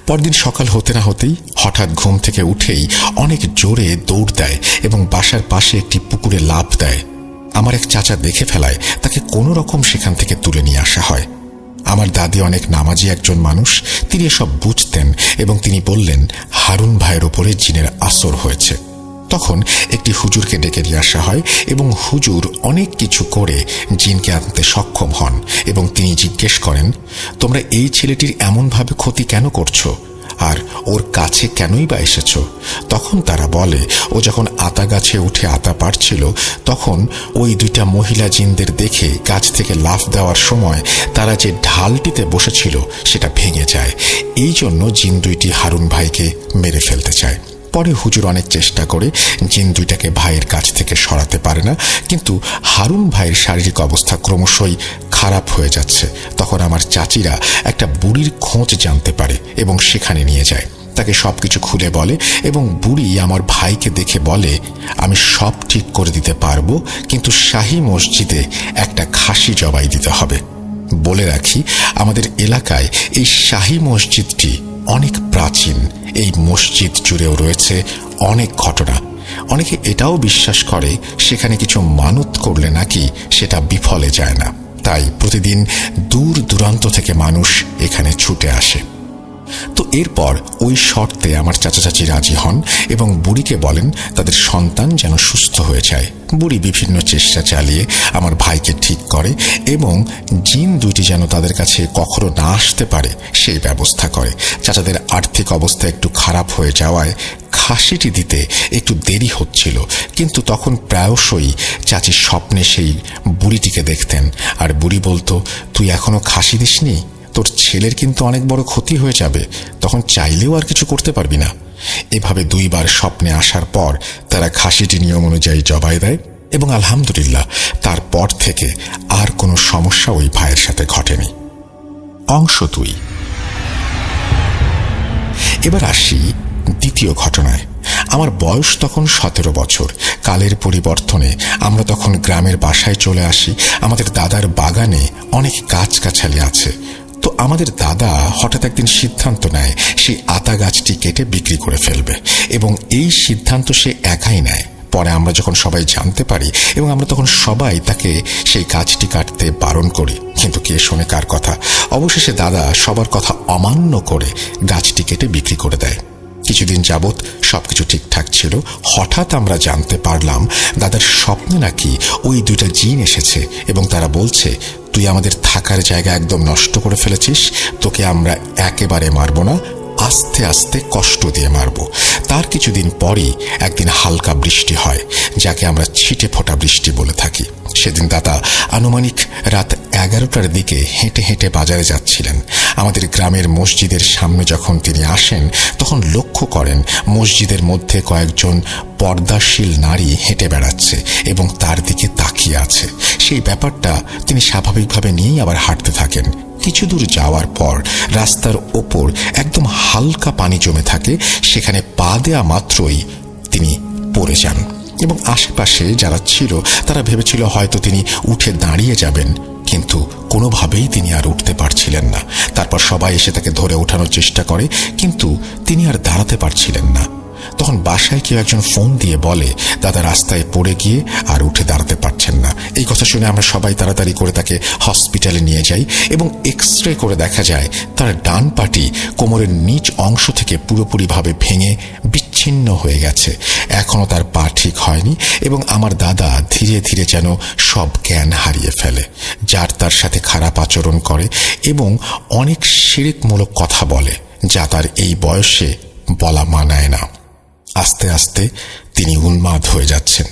পরদিন সকাল হতে না হতেই হঠাৎ ঘুম থেকে উঠেই অনেক জোরে দৌড় দেয় এবং বাসার পাশে একটি পুকুরে লাফ দেয়। আমার এক চাচা দেখে ফেলায়, তাকে কোনো রকম সেখান থেকে তুলে নিয়ে আসা হয়। আমার দাদি অনেক নামাজি একজন মানুষ, তিনি এসব বুঝতেন এবং তিনি বললেন হারুন ভাইয়ের ওপরে জিনের আসর হয়েছে। তখন একটি হুজুরকে ডেকে নিয়ে আসা হয় এবং হুজুর অনেক কিছু করে জিনকে আনতে সক্ষম হন এবং তিনি জিজ্ঞেস করেন, তোমরা এই ছেলেটির এমনভাবে ক্ষতি কেন করছো আর ওর কাছে কেনই বা এসেছ? তখন তারা বলে, ও যখন আতা গাছে উঠে আতা পাড়ছিল তখন ওই দুইটা মহিলা জিনদের দেখে গাছ থেকে লাফ দেওয়ার সময় তারা যে ঢালটিতে বসেছিল সেটা ভেঙে যায়। এই জন্য জিন দুইটি হারুন ভাইকে মেরে ফেলতে চায়। পরে হুজুর অনেক চেষ্টা করে জিন দুইটাকে ভাইয়ের কাছ থেকে সরাতে পারে না, কিন্তু হারুন ভাইয়ের শারীরিক অবস্থা ক্রমশই খারাপ হয়ে যাচ্ছে। তখন আমার চাচিরা একটা বুড়ির খোঁজ জানতে পারে এবং সেখানে নিয়ে যায়। তাকে সবকিছু খুলে বলে এবং বুড়ি আমার ভাইকে দেখে বলে, আমি সব ঠিক করে দিতে পারবো, কিন্তু শাহী মসজিদে একটা খাসি জবাই দিতে হবে। বলে রাখি, আমাদের এলাকায় এই শাহী মসজিদটি অনেক প্রাচীন। এই মসজিদ জুড়েও রয়েছে অনেক ঘটনা। অনেকে এটাও বিশ্বাস করে সেখানে কিছু মানত করলে নাকি সেটা বিফলে যায় না, তাই প্রতিদিন দূর দূরান্ত থেকে মানুষ এখানে ছুটে আসে। তো এরপর ওই শর্তে আমার চাচা চাচি রাজি হন এবং বুড়িকে বলেন তাদের সন্তান যেন সুস্থ হয়ে যায়। বুড়ি বিভিন্ন চেষ্টা চালিয়ে আমার ভাইকে ঠিক করে এবং জিন দুইটি যেন তাদের কাছে কখনো না আসতে পারে সেই ব্যবস্থা করে। চাচাদের আর্থিক অবস্থা একটু খারাপ হয়ে যাওয়ায় খাসিটি দিতে একটু দেরি হচ্ছিল, কিন্তু তখন প্রায়শই চাচি স্বপ্নে সেই বুড়িটিকে দেখতেন আর বুড়ি বলতো, তুই এখনো খাসি দিসনি, তোর ছেলের কিন্তু অনেক বড় ক্ষতি হয়ে যাবে, তখন চাইলেও আর কিছু করতে পারবি না। এভাবে দুইবার স্বপ্নে আসার পর তারা খাসিটি নিয়ম অনুযায়ী জবাই দেয় এবং আলহামদুলিল্লাহ তারপর থেকে আর কোনো সমস্যা ওই ভাইয়ের সাথে ঘটেনি। অংশ 2। এবার আসি দ্বিতীয় ঘটনায়। আমার বয়স তখন 17 বছর। কালের পরিবর্তনে আমরা তখন গ্রামের বাসায় চলে আসি। আমাদের দাদার বাগানে অনেক গাছগাছালি আছে। তো আমাদের দাদা হঠাৎ একদিন সিদ্ধান্ত নেয় সেই আতা গাছটি কেটে বিক্রি করে ফেলবে এবং এই সিদ্ধান্ত সে একাই নেয়। পরে আমরা যখন সবাই জানতে পারি এবং আমরা তখন সবাই তাকে সেই গাছটি কাটতে বারণ করি, কিন্তু কে শোনে কার কথা। অবশেষে দাদা সবার কথা অমান্য করে গাছটি কেটে বিক্রি করে দেয়। কিছুদিন যাবৎ সবকিছু ঠিকঠাক ছিল। হঠাৎ আমরা জানতে পারলাম দাদার স্বপ্নে নাকি ওই দুইটা জিন এসেছে এবং তারা বলছে, তুই আমাদের থাকার জায়গা একদম নষ্ট করে ফেলেছিস, তোকে আমরা একেবারে মারব না, আস্তে আস্তে কষ্ট দিয়ে মারব। তার কিছুদিন পরই একদিন হালকা বৃষ্টি হয়, যাকে আমরা ছিটে ফোঁটা বৃষ্টি বলে থাকি। সেদিন দাদা আনুমানিক রাত 11টার দিকে হেঁটে হেঁটে বাজারে যাচ্ছিলেন। আমাদের গ্রামের মসজিদের সামনে যখন তিনি আসেন তখন লক্ষ্য করেন মসজিদের মধ্যে কয়েকজন পর্দাশীল নারী হেঁটে বেড়াচ্ছে এবং তার দিকে তাকিয়ে আছে। সেই ব্যাপারটা তিনি স্বাভাবিকভাবে নিয়েই আবার হাঁটতে থাকেন। কিছু দূর যাওয়ার পর রাস্তার ওপর একদম হালকা পানি জমে থাকে, সেখানে পা দেওয়া মাত্রই তিনি পড়ে যান এবং আশেপাশে যারা ছিল তারা ভেবেছিল হয়তো তিনি উঠে দাঁড়িয়ে যাবেন, কিন্তু কোনোভাবেই তিনি আর উঠতে পারছিলেন না। তারপর সবাই এসে তাকে ধরে ওঠানোর চেষ্টা করে, কিন্তু তিনি আর দাঁড়াতে পারছিলেন না। তখন বাসায় কেউ একজন ফোন দিয়ে বলে দাদা রাস্তায় পড়ে গিয়ে আর উঠে দাঁড়াতে পারছেন না। এই কথা শুনে আমরা সবাই তাড়াতাড়ি করে তাকে হসপিটালে নিয়ে যাই এবং এক্স-রে করে দেখা যায় তার ডান পাটি কোমরের নিচ অংশ থেকে পুরোপুরিভাবে ভেঙে বিচ্ছিন্ন হয়ে গেছে। এখনো তার পা ঠিক হয়নি এবং আমার দাদা ধীরে ধীরে যেন সব জ্ঞান হারিয়ে ফেলে, যার তার সাথে খারাপ আচরণ করে এবং অনেক শিরকমূলক কথা বলে, যা তার এই বয়সে বলা মানায় না। আস্তে আস্তে তিনি উন্মাদ হয়ে যাচ্ছেন।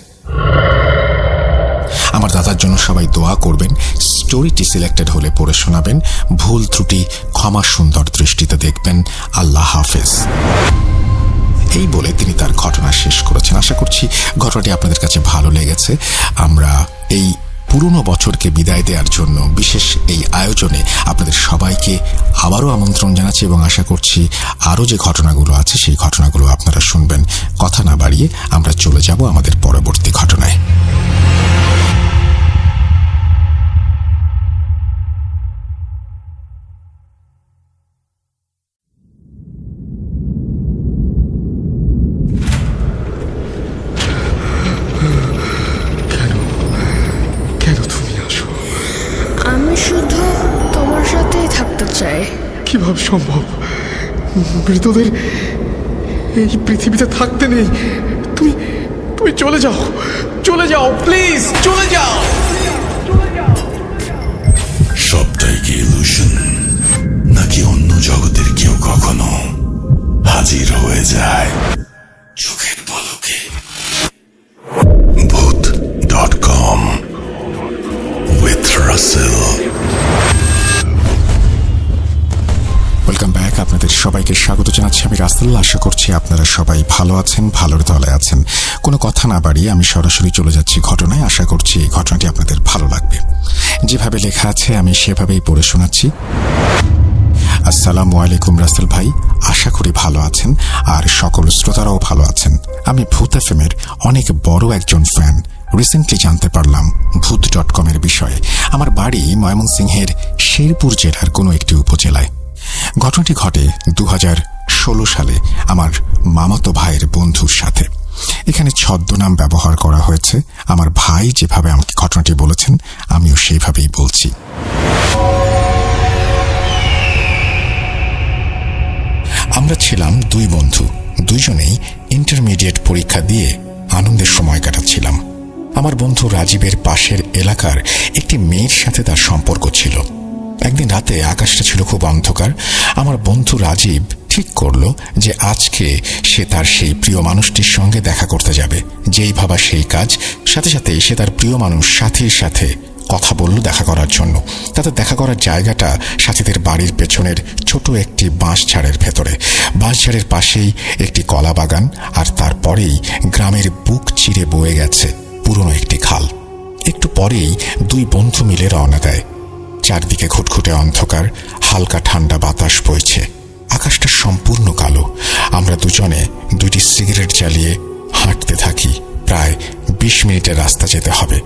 আমার দাদার জন্য সবাই দোয়া করবেন। স্টোরিটি সিলেক্টেড হলে পড়ে শোনাবেন। ভুল ত্রুটি ক্ষমা সুন্দর দৃষ্টিতে দেখবেন। আল্লাহ হাফেজ। এই বলে তিনি তার ঘটনা শেষ করেছেন। আশা করছি ঘটনাটি আপনাদের কাছে ভালো লেগেছে। আমরা এই পুরনো বছরকে বিদায় দেওয়ার জন্য বিশেষ এই আয়োজনে আপনাদের সবাইকে আবারও আমন্ত্রণ জানাচ্ছি এবং আশা করছি আরও যে ঘটনাগুলো আছে সেই ঘটনাগুলো আপনারা শুনবেন। কথা না বাড়িয়ে আমরা চলে যাব আমাদের পরবর্তী ঘটনায়। আমি শুধু তোমার সাথেই থাকতে চাই। কিভাবে সম্ভব? মৃতদের এই পৃথিবীতে থাকতে নেই। তুমি তুমি চলে যাও, চলে যাও, প্লিজ চলে যাও। সবটাই কি ইলুশন, নাকি অন্য জগতের কেউ কখনো হাজির হয়ে যায় চোখের পলকে? Bhoot.com with Russell। Welcome back. আপনাদের সবাইকে স্বাগত জানাচ্ছি। আমি রাসেল। আশা করছি আপনারা সবাই ভালো আছেন, ভালোর তলে আছেন। কোনো কথা না বাড়িয়ে আমি সরাসরি চলে যাচ্ছি ঘটনায়। আশা করছি এই ঘটনাটি আপনাদের ভালো লাগবে। যেভাবে লেখা আছে আমি সেভাবেই পড়ে শোনাচ্ছি। আসসালামু আলাইকুম রাসেল ভাই, আশা করি ভালো আছেন আর সকল শ্রোতারাও ভালো আছেন। আমি ভূত এফএমের অনেক বড় একজন ফ্যান। রিসেন্টলি জানতে পারলাম Bhoot.com এর বিষয়ে। আমার বাড়ি ময়মনসিংহের শেরপুর জেলার কোনো একটি উপজেলায়। ঘটনাটি ঘটে 2016 সালে আমার মামাতো ভাইয়ের বন্ধুর সাথে। এখানে ছদ্মনাম ব্যবহার করা হয়েছে। আমার ভাই যেভাবে আমাকে ঘটনাটি বলেছেন আমিও সেইভাবেই বলছি। আমরা ছিলাম দুই বন্ধু, দুইজনেই ইন্টারমিডিয়েট পরীক্ষা দিয়ে আনন্দের সময় কাটাচ্ছিলাম। আমার বন্ধু রাজীবের পাশের এলাকার একটি মেয়ের সাথে তার সম্পর্ক ছিল। একদিন রাতে আকাশটা ছিল খুব অন্ধকার। আমার বন্ধু রাজীব ঠিক করলো যে আজকে সে তার সেই প্রিয় মানুষটির সঙ্গে দেখা করতে যাবে। যেই ভাবা সেই কাজ, সাথে সাথে সে তার প্রিয় মানুষ সাথীর সাথে কথা বলল দেখা করার জন্য। তাদের দেখা করার জায়গাটা সাথীদের বাড়ির পেছনের ছোট একটি বাঁশঝাড়ের ভেতরে। বাঁশঝাড়ের পাশেই একটি কলা বাগান, আর তারপরেই গ্রামের বুক চিরে বয়ে গেছে পুরনো একটি খাল। একটু পরেই দুই বন্ধু মিলে রওনা দেয়। চারদিকে ঘুটঘুটে অন্ধকার, হালকা ঠান্ডা বাতাস বইছে, আকাশটা সম্পূর্ণ কালো। আমরা দুজনে দুইটি সিগারেট জ্বালিয়ে হাঁটতে থাকি। প্রায় 20 মিনিটের রাস্তা যেতে হবে।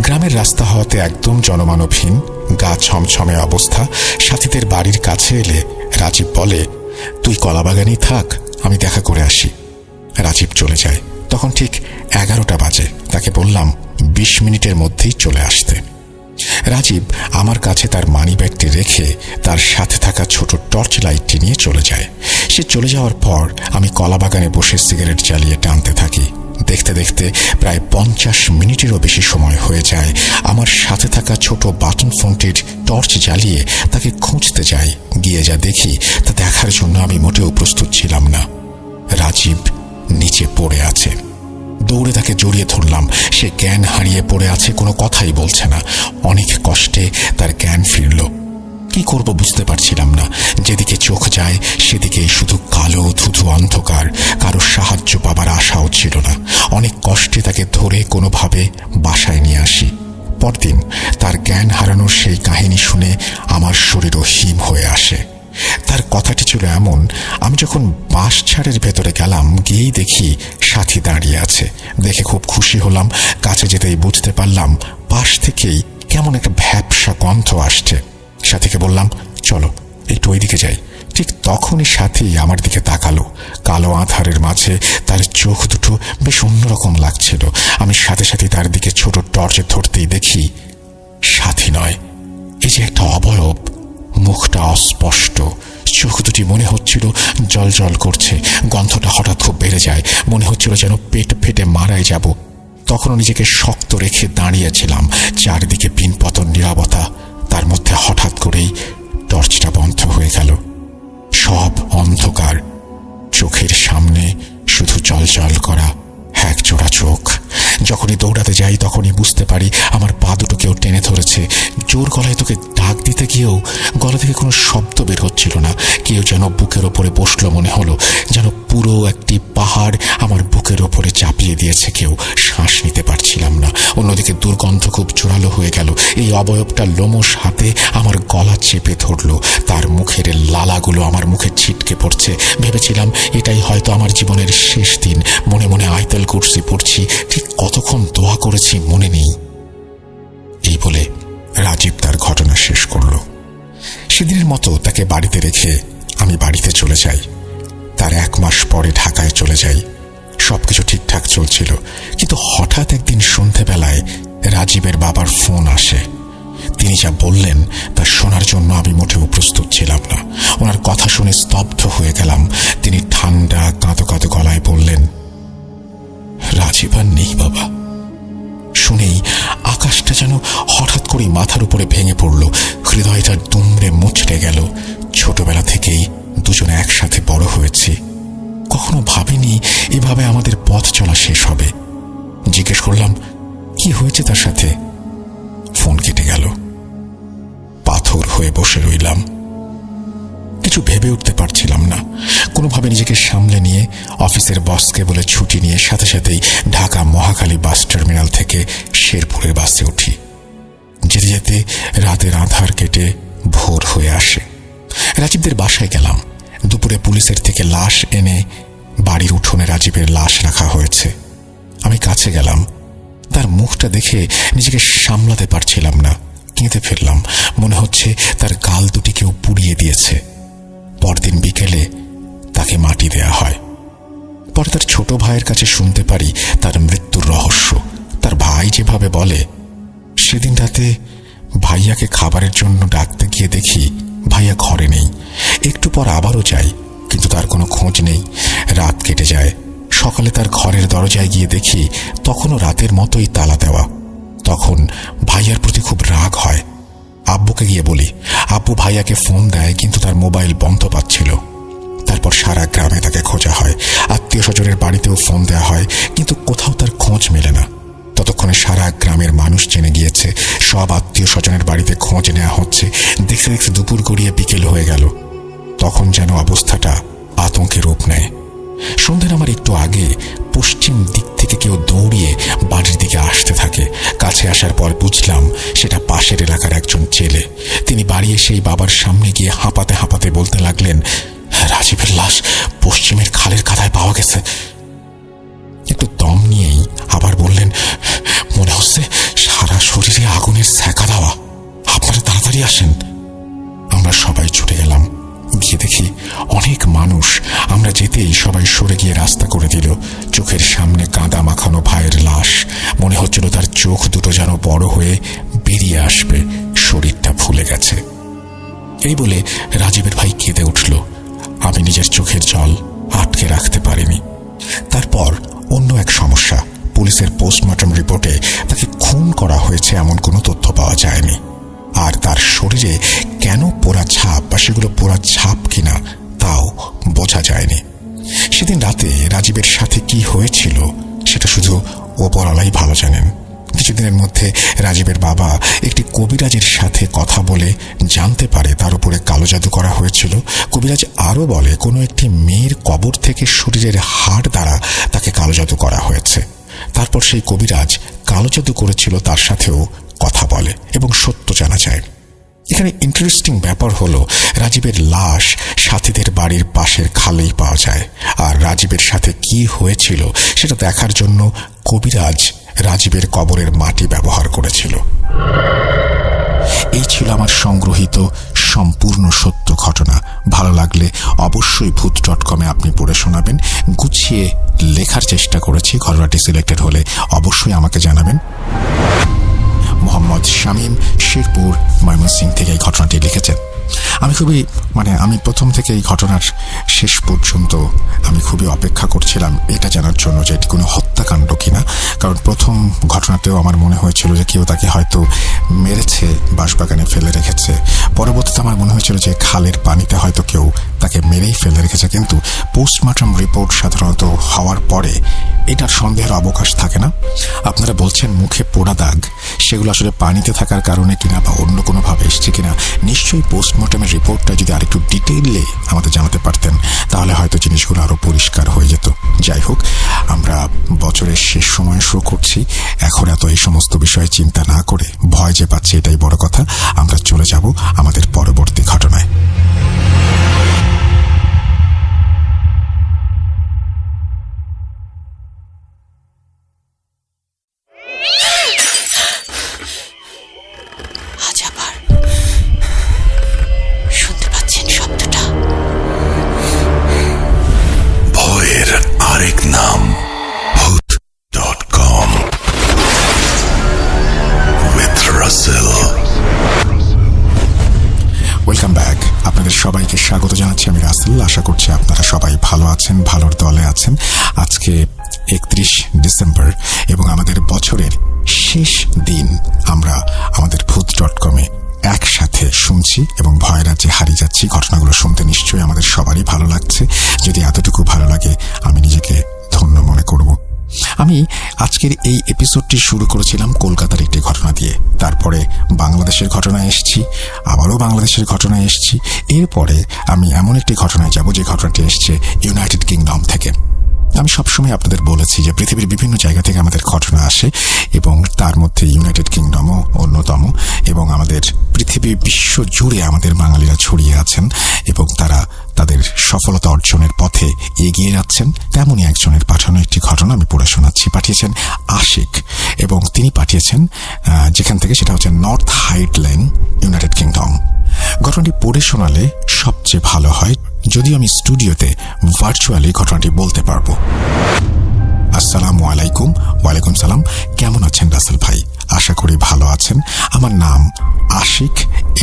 গ্রামের রাস্তা হওয়াতে একদম জনমানবহীন, গা ছমছমে অবস্থা। সাথীদের বাড়ির কাছে এলে রাজীব বলে, তুই কলাবাগানেই থাক, আমি দেখা করে আসি। রাজীব চলে যায়। তখন ঠিক 11টা বাজে। তাকে বললাম 20 মিনিটের মধ্যেই চলে আসতে। রাজীব আমার কাছে তার মানিব্যাগটি রেখে তার সাথে থাকা ছোট টর্চ লাইটটি নিয়ে চলে যায়। সে চলে যাওয়ার পর আমি কলাবাগানে বসে সিগারেট জ্বালিয়ে টানতে থাকি। দেখতে দেখতে প্রায় 50 মিনিটেরও বেশি সময় হয়ে যায়। আমার সাথে থাকা ছোট বাটন ফোনটির টর্চ জ্বালিয়ে তাকে খুঁজতে যাই। গিয়ে যা দেখি তা দেখার জন্য আমি মোটেও প্রস্তুত ছিলাম না। রাজীব নিচে পড়ে আছে। দৌড়ে তাকে জড়িয়ে ধরলাম। সে জ্ঞান হারিয়ে পড়ে আছে, কোনো কথাই বলছে না। অনেক কষ্টে তার জ্ঞান ফিরল। কি করব বুঝতে পারছিলাম না। যেদিকে চোখ যায় সেদিকেই শুধু কালো ধুধু অন্ধকার। কারো সাহায্য পাবার আশাও ছিল না। অনেক কষ্টে তাকে ধরে কোনোভাবে বাসায় নিয়ে আসি। পরদিন তার জ্ঞান হারানোর সেই কাহিনী শুনে আমার শরীরও হিম হয়ে আসে। তার কথাটি ছিল এমন, আমি যখন বাঁশঝাড়ের ভেতরে গেলাম, গিয়েই দেখি সাথী দাঁড়িয়ে আছে। দেখে খুব খুশি হলাম। কাছে যেতেই বুঝতে পারলাম পাশ থেকেই কেমন একটা ভ্যাপসা গন্ধ আসছে। সাথীকে বললাম, চলো একটু ওইদিকে যাই। ঠিক তখনই সাথী আমার দিকে তাকালো। কালো আধারের মাঝে তার চোখ দুটো বেশ অন্যরকম লাগছিল। আমি সাথে সাথে তার দিকে ছোট টর্চ ধরতেই দেখি সাথী নয়, এই যে একটা অবয়ব। মুখটা অস্পষ্ট, চোখ দুটি মনে হচ্ছিল জল জল করছে। গন্ধটা হঠাৎ খুব বেড়ে যায়, মনে হচ্ছিল যেন পেট ফেটে মারাই যাব। তখনও নিজেকে শক্ত রেখে দাঁড়িয়েছিলাম। চারিদিকে পিনপতন নীরবতা। তার মধ্যে হঠাৎ করেই টর্চটা বন্ধ হয়ে গেল। সব অন্ধকার। চোখের সামনে শুধু জল করা এক জোড়া চোখ। যখনই দৌড়াতে যাই তখনই বুঝতে পারি আমার পা দুটো কেউ টেনে ধরেছে। জোর গলায় তোকে ডাক দিতে গিয়েও গলা থেকে কোনো শব্দ বের হচ্ছিল না। কেউ যেন বুকের ওপরে বসলো, মনে হলো যেন পুরো একটি পাহাড় আমার বুকের ওপরে চাপিয়ে দিয়েছে কেউ। শ্বাস নিতে পারছিলাম না। অন্যদিকে দুর্গন্ধ খুব জোরালো হয়ে গেল। এই অবয়বটা লোমশ হাতে আমার গলা চেপে ধরলো। তার মুখের লালাগুলো আমার মুখে ছিটকে পড়ছে। ভেবেছিলাম এটাই হয়তো আমার জীবনের শেষ দিন। মনে মনে আয়াতুল কুরসি পড়ছি। ঠিক কতক্ষণ দোয়া করেছি মনে নেই। এই বলে রাজীব তার ঘটনা শেষ করল। সেদিনের মতো তাকে বাড়িতে রেখে আমি বাড়িতে চলে যাই। তার 1 মাস পরে ঢাকায় চলে যাই। সবকিছু ঠিকঠাক চলছিল, কিন্তু হঠাৎ একদিন সন্ধেবেলায় রাজীবের বাবার ফোন আসে। তিনি যা বললেন তা শোনার জন্য আমি মোটেও প্রস্তুত ছিলাম না। ওনার কথা শুনে স্তব্ধ হয়ে গেলাম। তিনি ঠান্ডা কাঁদো কাঁদো গলায় বললেন, রাজীব আর নেই বাবা। শুনেই আকাশটা যেন হঠাৎ করে মাথার উপরে ভেঙে পড়ল। হৃদয়টা দুমড়ে মুচড়ে গেল। ছোটবেলা থেকেই দুজনে একসাথে বড় হয়েছি। কখনো ভাবিনি এভাবে আমাদের পথ চলা শেষ হবে। জিজ্ঞেস করলাম, কি হয়েছে তার সাথে? ফোন কেটে গেল। পাথর হয়ে বসে রইলাম। কিছু ভেবে উঠতে পারছিলাম না। কোনোভাবে নিজেকে সামলে নিয়ে অফিসের বসকে বলে ছুটি নিয়ে সাথে সাথেই ঢাকা মহাখালী বাস টার্মিনাল থেকে শেরপুরের বাসে উঠি। যেতে যেতে রাতের আঁধার কেটে ভোর হয়ে আসে। রাজীবদের বাসায় গেলাম। দুপুরে পুলিশের থেকে লাশ এনে বাড়ির উঠোনে রাজীবের লাশ রাখা হয়েছে। আমি কাছে গেলাম। তার মুখটা দেখে নিজেকে সামলাতে পারছিলাম না। কেঁদে ফেললাম। মনে হচ্ছে তার গাল দুটি কেউ পুড়িয়ে দিয়েছে। পরদিন বিকেলে তাকে মাটি দেয়া হয়। পরে তার ছোট ভাইয়ের কাছে শুনতে পারি তার মৃত্যুর রহস্য। তার ভাই যেভাবে বলে, সেদিন রাতে ভাইয়াকে খাবারের জন্য ডাকতে গিয়ে দেখি ভাইয়া ঘরে নেই। একটু পর আবারও যাই, কিন্তু তার কোনো খোঁজ নেই। রাত কেটে যায়। সকালে তার ঘরের দরজায় গিয়ে দেখি তখনও রাতের মতোই তালা দেওয়া। তখন ভাইয়ার প্রতি খুব রাগ হয়। আব্বুকে গিয়ে বলি। আব্বু ভাইয়াকে ফোন দেয়, কিন্তু তার মোবাইল বন্ধ পাচ্ছিল। তারপর সারা গ্রামে তাকে খোঁজা হয়। আত্মীয় স্বজনের বাড়িতেও ফোন দেওয়া হয়, কিন্তু কোথাও তার খোঁজ মেলে না। ততক্ষণে সারা গ্রামের মানুষ জেনে গিয়েছে। সব আত্মীয় স্বজনের বাড়িতে খোঁজ নেওয়া হচ্ছে। দেখতে দেখতে দুপুর গড়িয়ে বিকেল হয়ে গেল। তখন যেন অবস্থাটা আতঙ্কে রূপ নেয়। সন্ধ্যের আমার একটু আগে পশ্চিম দিক থেকে কেউ দৌড়িয়ে বাড়ির দিকে আসতে থাকে। কাছে আসার পর বুঝলাম সেটা পাশের এলাকার একজন ছেলে। তিনি বাড়ি এসেই বাবার সামনে গিয়ে হাঁপাতে হাঁপাতে বলতে লাগলেন, রাজীবের লাশ পশ্চিমের খালের কাদায় পাওয়া গেছে। একটু দম নিয়েই আবার বললেন, মনে হচ্ছে সারা শরীরে আগুনের ছ্যাঁকা দেওয়া। আপনারা তাড়াতাড়ি আসেন। আমরা সবাই ছুটে গেলাম। গিয়ে দেখি অনেক মানুষ। আমরা যেতেই সবাই সরে গিয়ে রাস্তা করে দিল। চোখের সামনে কাঁদা মাখানো ভাইয়ের লাশ। মনে হচ্ছিল তার চোখ দুটো যেন বড় হয়ে বেরিয়ে আসবে। শরীরটা ফুলে গেছে। এই বলে রাজীবের ভাই কেঁদে উঠল। আমি নিজের চোখের জল আটকে রাখতে পারিনি। তারপর অন্য এক সমস্যা। পুলিশের পোস্টমর্টম রিপোর্টে তাকে খুন করা হয়েছে এমন কোনো তথ্য পাওয়া যায়নি। আর তার শরীরে কেন পোড়া ছাপ বা সেগুলো পোড়া ছাপ কিনা তাও বোঝা যায়নি। সেদিন রাতে রাজীবের সাথে কি হয়েছিল সেটা শুধু ওপরওয়ালাই ভালো জানেন। কিছুদিনের মধ্যে রাজীবের বাবা একটি কবিরাজের সাথে কথা বলে জানতে পারে তার উপরে কালো জাদু করা হয়েছিল। কবিরাজ আরও বলে কোনো একটি মেয়ের কবর থেকে শরীরের হাড় দ্বারা তাকে কালো জাদু করা হয়েছে। তারপর সেই কবিরাজ কালো জাদু করেছিল তার সাথেও কথা বলে এবং সত্য জানা যায়। এখানে ইন্টারেস্টিং ব্যাপার হলো রাজীবের লাশ সাথীদের বাড়ির পাশের খালেই পাওয়া যায়। আর রাজীবের সাথে কি হয়েছিল সেটা দেখার জন্য কবিরাজ রাজীবের কবরের মাটি ব্যবহার করেছিল। এই ছিল আমার সংগ্রহীত সম্পূর্ণ সত্য ঘটনা। ভালো লাগলে অবশ্যই ভূত.com-এ আপনি পড়ে শোনাবেন। গুছিয়ে লেখার চেষ্টা করেছি, ঘটনাটি সিলেক্টেড হলে অবশ্যই আমাকে জানাবেন। মোহাম্মদ শামীম, শেরপুর, ময়মনসিংহ থেকে এই ঘটনাটি লিখেছেন। আমি প্রথম থেকে এই ঘটনার শেষ পর্যন্ত আমি খুবই অপেক্ষা করছিলাম এটা জানার জন্য যে এটি কোনো হত্যাকাণ্ড কিনা। কারণ প্রথম ঘটনাতেও আমার মনে হয়েছিল যে কেউ তাকে হয়তো মেরেছে, বাঁশবাগানে ফেলে রেখেছে। পরবর্তীতে আমার মনে হয়েছিল যে খালের পানিতে হয়তো কেউ তাকে মেরেই ফেলে রেখেছে। কিন্তু পোস্টমর্টম রিপোর্ট সাধারণত হওয়ার পরে এটার সন্দেহের অবকাশ থাকে না। আপনারা বলছেন মুখে পোড়া দাগ, সেগুলো আসলে পানিতে থাকার কারণে কিনা বা অন্য কোনোভাবে এসছে কিনা। নিশ্চয়ই পোস্টমর্টমের রিপোর্টটা যদি আরেকটু ডিটেইলে আমাদের জানাতে পারতেন তাহলে হয়তো জিনিসগুলো আরও পরিষ্কার হয়ে যেত। যাই হোক, আমরা বছরের শেষ সময় শুরু করছি। এখন এত এই সমস্ত বিষয়ে চিন্তা না করে ভয় যে পাচ্ছি এটাই বড় কথা। আমরা চলে যাব আমাদের পরবর্তী ঘটনায়। শুনতে পাচ্ছেন শব্দটা? ভয়ের আরেক নাম ভূত.com with Russell। Welcome back. আপনাদের সবাইকে স্বাগত জানাচ্ছি, আমি রাসেল। আশা করছি আপনারা সবাই ভালো আছেন, ভালোর দলে আছেন। আজকে 31 ডিসেম্বর এবং আমাদের বছরের শেষ দিন। আমরা আমাদের ভূত.com-এ একসাথে শুনছি এবং ভয়ের রাজ্যে হারিয়ে যাচ্ছি। ঘটনাগুলো শুনতে নিশ্চয়ই আমাদের সবারই ভালো লাগছে। যদি এতটুকু ভালো লাগে আমি নিজেকে ধন্য মনে করব। আমি আজকের এই এপিসোডটি শুরু করেছিলাম কলকাতার একটি ঘটনা দিয়ে। তারপরে বাংলাদেশের ঘটনায় এসেছি, আবারও বাংলাদেশের ঘটনায় এসেছি। এরপরে আমি এমন একটি ঘটনায় যাব যে ঘটনাটি এসছে ইউনাইটেড কিংডম থেকে। আমি সবসময় আপনাদের বলেছি যে পৃথিবীর বিভিন্ন জায়গা থেকে আমাদের ঘটনা আসে এবং তার মধ্যে ইউনাইটেড কিংডমও অন্যতম। এবং আমাদের পৃথিবী বিশ্ব জুড়ে আমাদের বাঙালিরা ছড়িয়ে আছেন এবং তারা তাদের সফলতা অর্জনের পথে এগিয়ে যাচ্ছেন। তেমনই একজনের পাঠানো একটি ঘটনা আমি পড়ে শোনাচ্ছি। পাঠিয়েছেন আশিক এবং তিনি পাঠিয়েছেন যেখান থেকে, সেটা হচ্ছে নর্থ হাইডল্যান্ড, ইউনাইটেড কিংডম। ঘটনাটি পড়ে শোনালে সবচেয়ে ভালো হয় যদি আমি স্টুডিওতে ভার্চুয়ালি ঘটনাটি বলতে পারবো। আসসালামু আলাইকুম। ওয়ালাইকুম সালাম। কেমন আছেন রাসেল ভাই? আশা করি ভালো আছেন। আমার নাম আশিক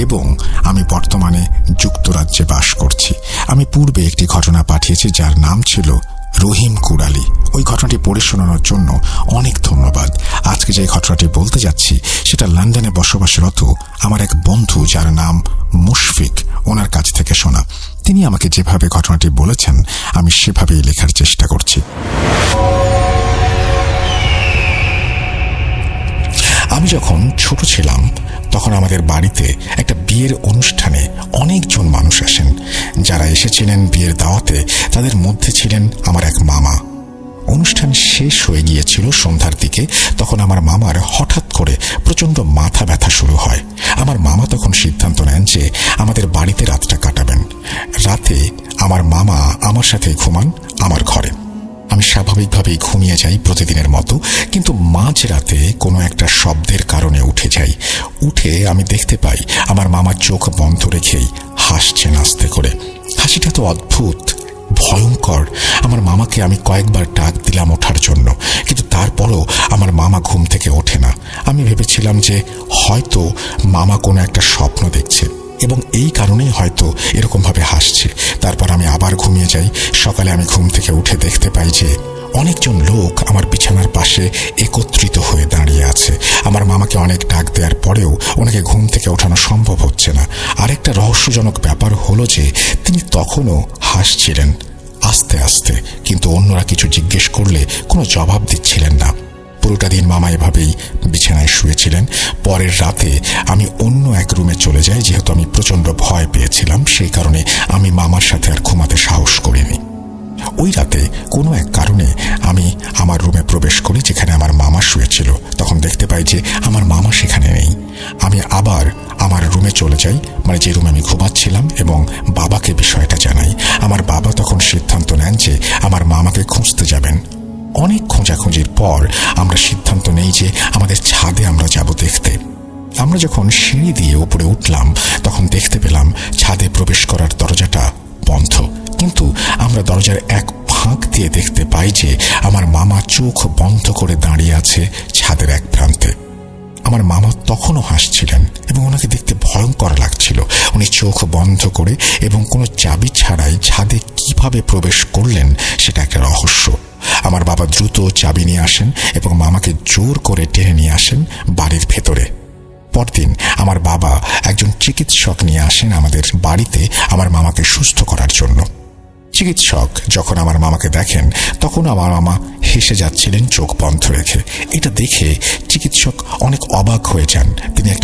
এবং আমি বর্তমানে যুক্তরাজ্যে বাস করছি। আমি পূর্বে একটি ঘটনা পাঠিয়েছি যার নাম ছিল রহিম কুড়ালি। ওই ঘটনাটি পড়ে শোনানোর জন্য অনেক ধন্যবাদ। আজকে যে ঘটনাটি বলতে যাচ্ছি সেটা লন্ডনে বসবাসরত আমার এক বন্ধু যার নাম মুশফিক, ওনার কাছ থেকে শোনা। তিনি আমাকে যেভাবে ঘটনাটি বলেছেন আমি সেভাবেই লেখার চেষ্টা করছি। আমি যখন ছোট ছিলাম তখন আমাদের বাড়িতে একটা বিয়ের অনুষ্ঠানে অনেকজন মানুষ আসেন। যারা এসেছিলেন বিয়ের দাওয়াতে তাদের মধ্যে ছিলেন আমার এক মামা। অনুষ্ঠান শেষ হয়ে গিয়েছিল সন্ধ্যার দিকে। তখন আমার মামার হঠাৎ করে প্রচণ্ড মাথা ব্যথা শুরু হয়। আমার মামা তখন সিদ্ধান্ত নেন যে আমাদের বাড়িতে রাতটা কাটাবেন। রাতে আমার মামা আমার সাথে ঘুমান আমার ঘরে। আমি স্বাভাবিকভাবেই ঘুমিয়ে যাই প্রতিদিনের মতো, কিন্তু মাঝরাতে কোনো একটা শব্দের কারণে উঠে যাই। উঠে আমি দেখতে পাই আমার মামার চোখ বন্ধ রেখেই হাসছেন আস্তে করে। হাসিটা তো অদ্ভুত, ভয়ঙ্কর। আমার মামাকে আমি কয়েকবার ডাক দিলাম ওঠার জন্য, কিন্তু তারপরও আমার মামা ঘুম থেকে ওঠে না। আমি ভেবেছিলাম যে হয়তো মামা কোনো একটা স্বপ্ন দেখছে এবং এই কারণেই হয়তো এরকমভাবে হাসছে। তারপর আমি আবার ঘুমিয়ে যাই। সকালে আমি ঘুম থেকে উঠে দেখতে পাই যে অনেকজন লোক আমার বিছানার পাশে একত্রিত হয়ে দাঁড়িয়ে আছে। আমার মামাকে অনেক ডাক দেওয়ার পরেও ওনাকে ঘুম থেকে ওঠানো সম্ভব হচ্ছে না। আরেকটা রহস্যজনক ব্যাপার হলো যে তিনি তখনও হাসছিলেন আস্তে আস্তে, কিন্তু অন্যরা কিছু জিজ্ঞেস করলে কোনো জবাব দিচ্ছিলেন না। পুরোটা দিন মামা এভাবেই বিছানায় শুয়েছিলেন। পরের রাতে আমি অন্য এক রুমে চলে যাই। যেহেতু আমি প্রচণ্ড ভয় পেয়েছিলাম সেই কারণে আমি মামার সাথে আর ঘুমাতে সাহস করিনি। ওই রাতে কোনো এক কারণে আমি আমার রুমে প্রবেশ করি যেখানে আমার মামা শুয়েছিল। তখন দেখতে পাই যে আমার মামা সেখানে নেই। আমি আবার আমার রুমে চলে যাই, মানে যে রুমে আমি ঘুমাচ্ছিলাম, এবং বাবাকে বিষয়টা জানাই। আমার বাবা তখন সিদ্ধান্ত নেন যে আমার মামাকে খুঁজতে যাবেন। অনেক খোঁজাখুঁজির পর আমরা সিদ্ধান্ত নেই যে আমাদের ছাদে আমরা যাব দেখতে। আমরা যখন সিঁড়ি দিয়ে উপরে উঠলাম তখন দেখতে পেলাম ছাদে প্রবেশ করার দরজাটা বন্ধ, কিন্তু আমরা দরজার এক ফাঁক দিয়ে দেখতে পাই যে আমার মামা চোখ বন্ধ করে দাঁড়িয়ে আছে ছাদের এক প্রান্তে। আমার মামা তখনও হাসছিলেন এবং ওনাকে দেখতে ভয়ঙ্কর লাগছিল। উনি চোখ বন্ধ করে এবং কোনো চাবি ছাড়াই ছাদে কিভাবে প্রবেশ করলেন সেটা একটা রহস্য। আমার বাবা দ্রুত চাবি নিয়ে আসেন এবং মামাকে জোর করে টেনে নিয়ে আসেন বাড়ির ভেতরে। পরদিন আমার বাবা একজন চিকিৎসক নিয়ে আসেন আমাদের বাড়িতে আমার মামাকে সুস্থ করার জন্য। চিকিৎসক যখন আমার মামাকে দেখেন তখন আমার মামা হেসে যাচ্ছিলেন চোখ বন্ধ রেখে। এটা দেখে চিকিৎসক অনেক অবাক হয়ে যান। তিনি একটা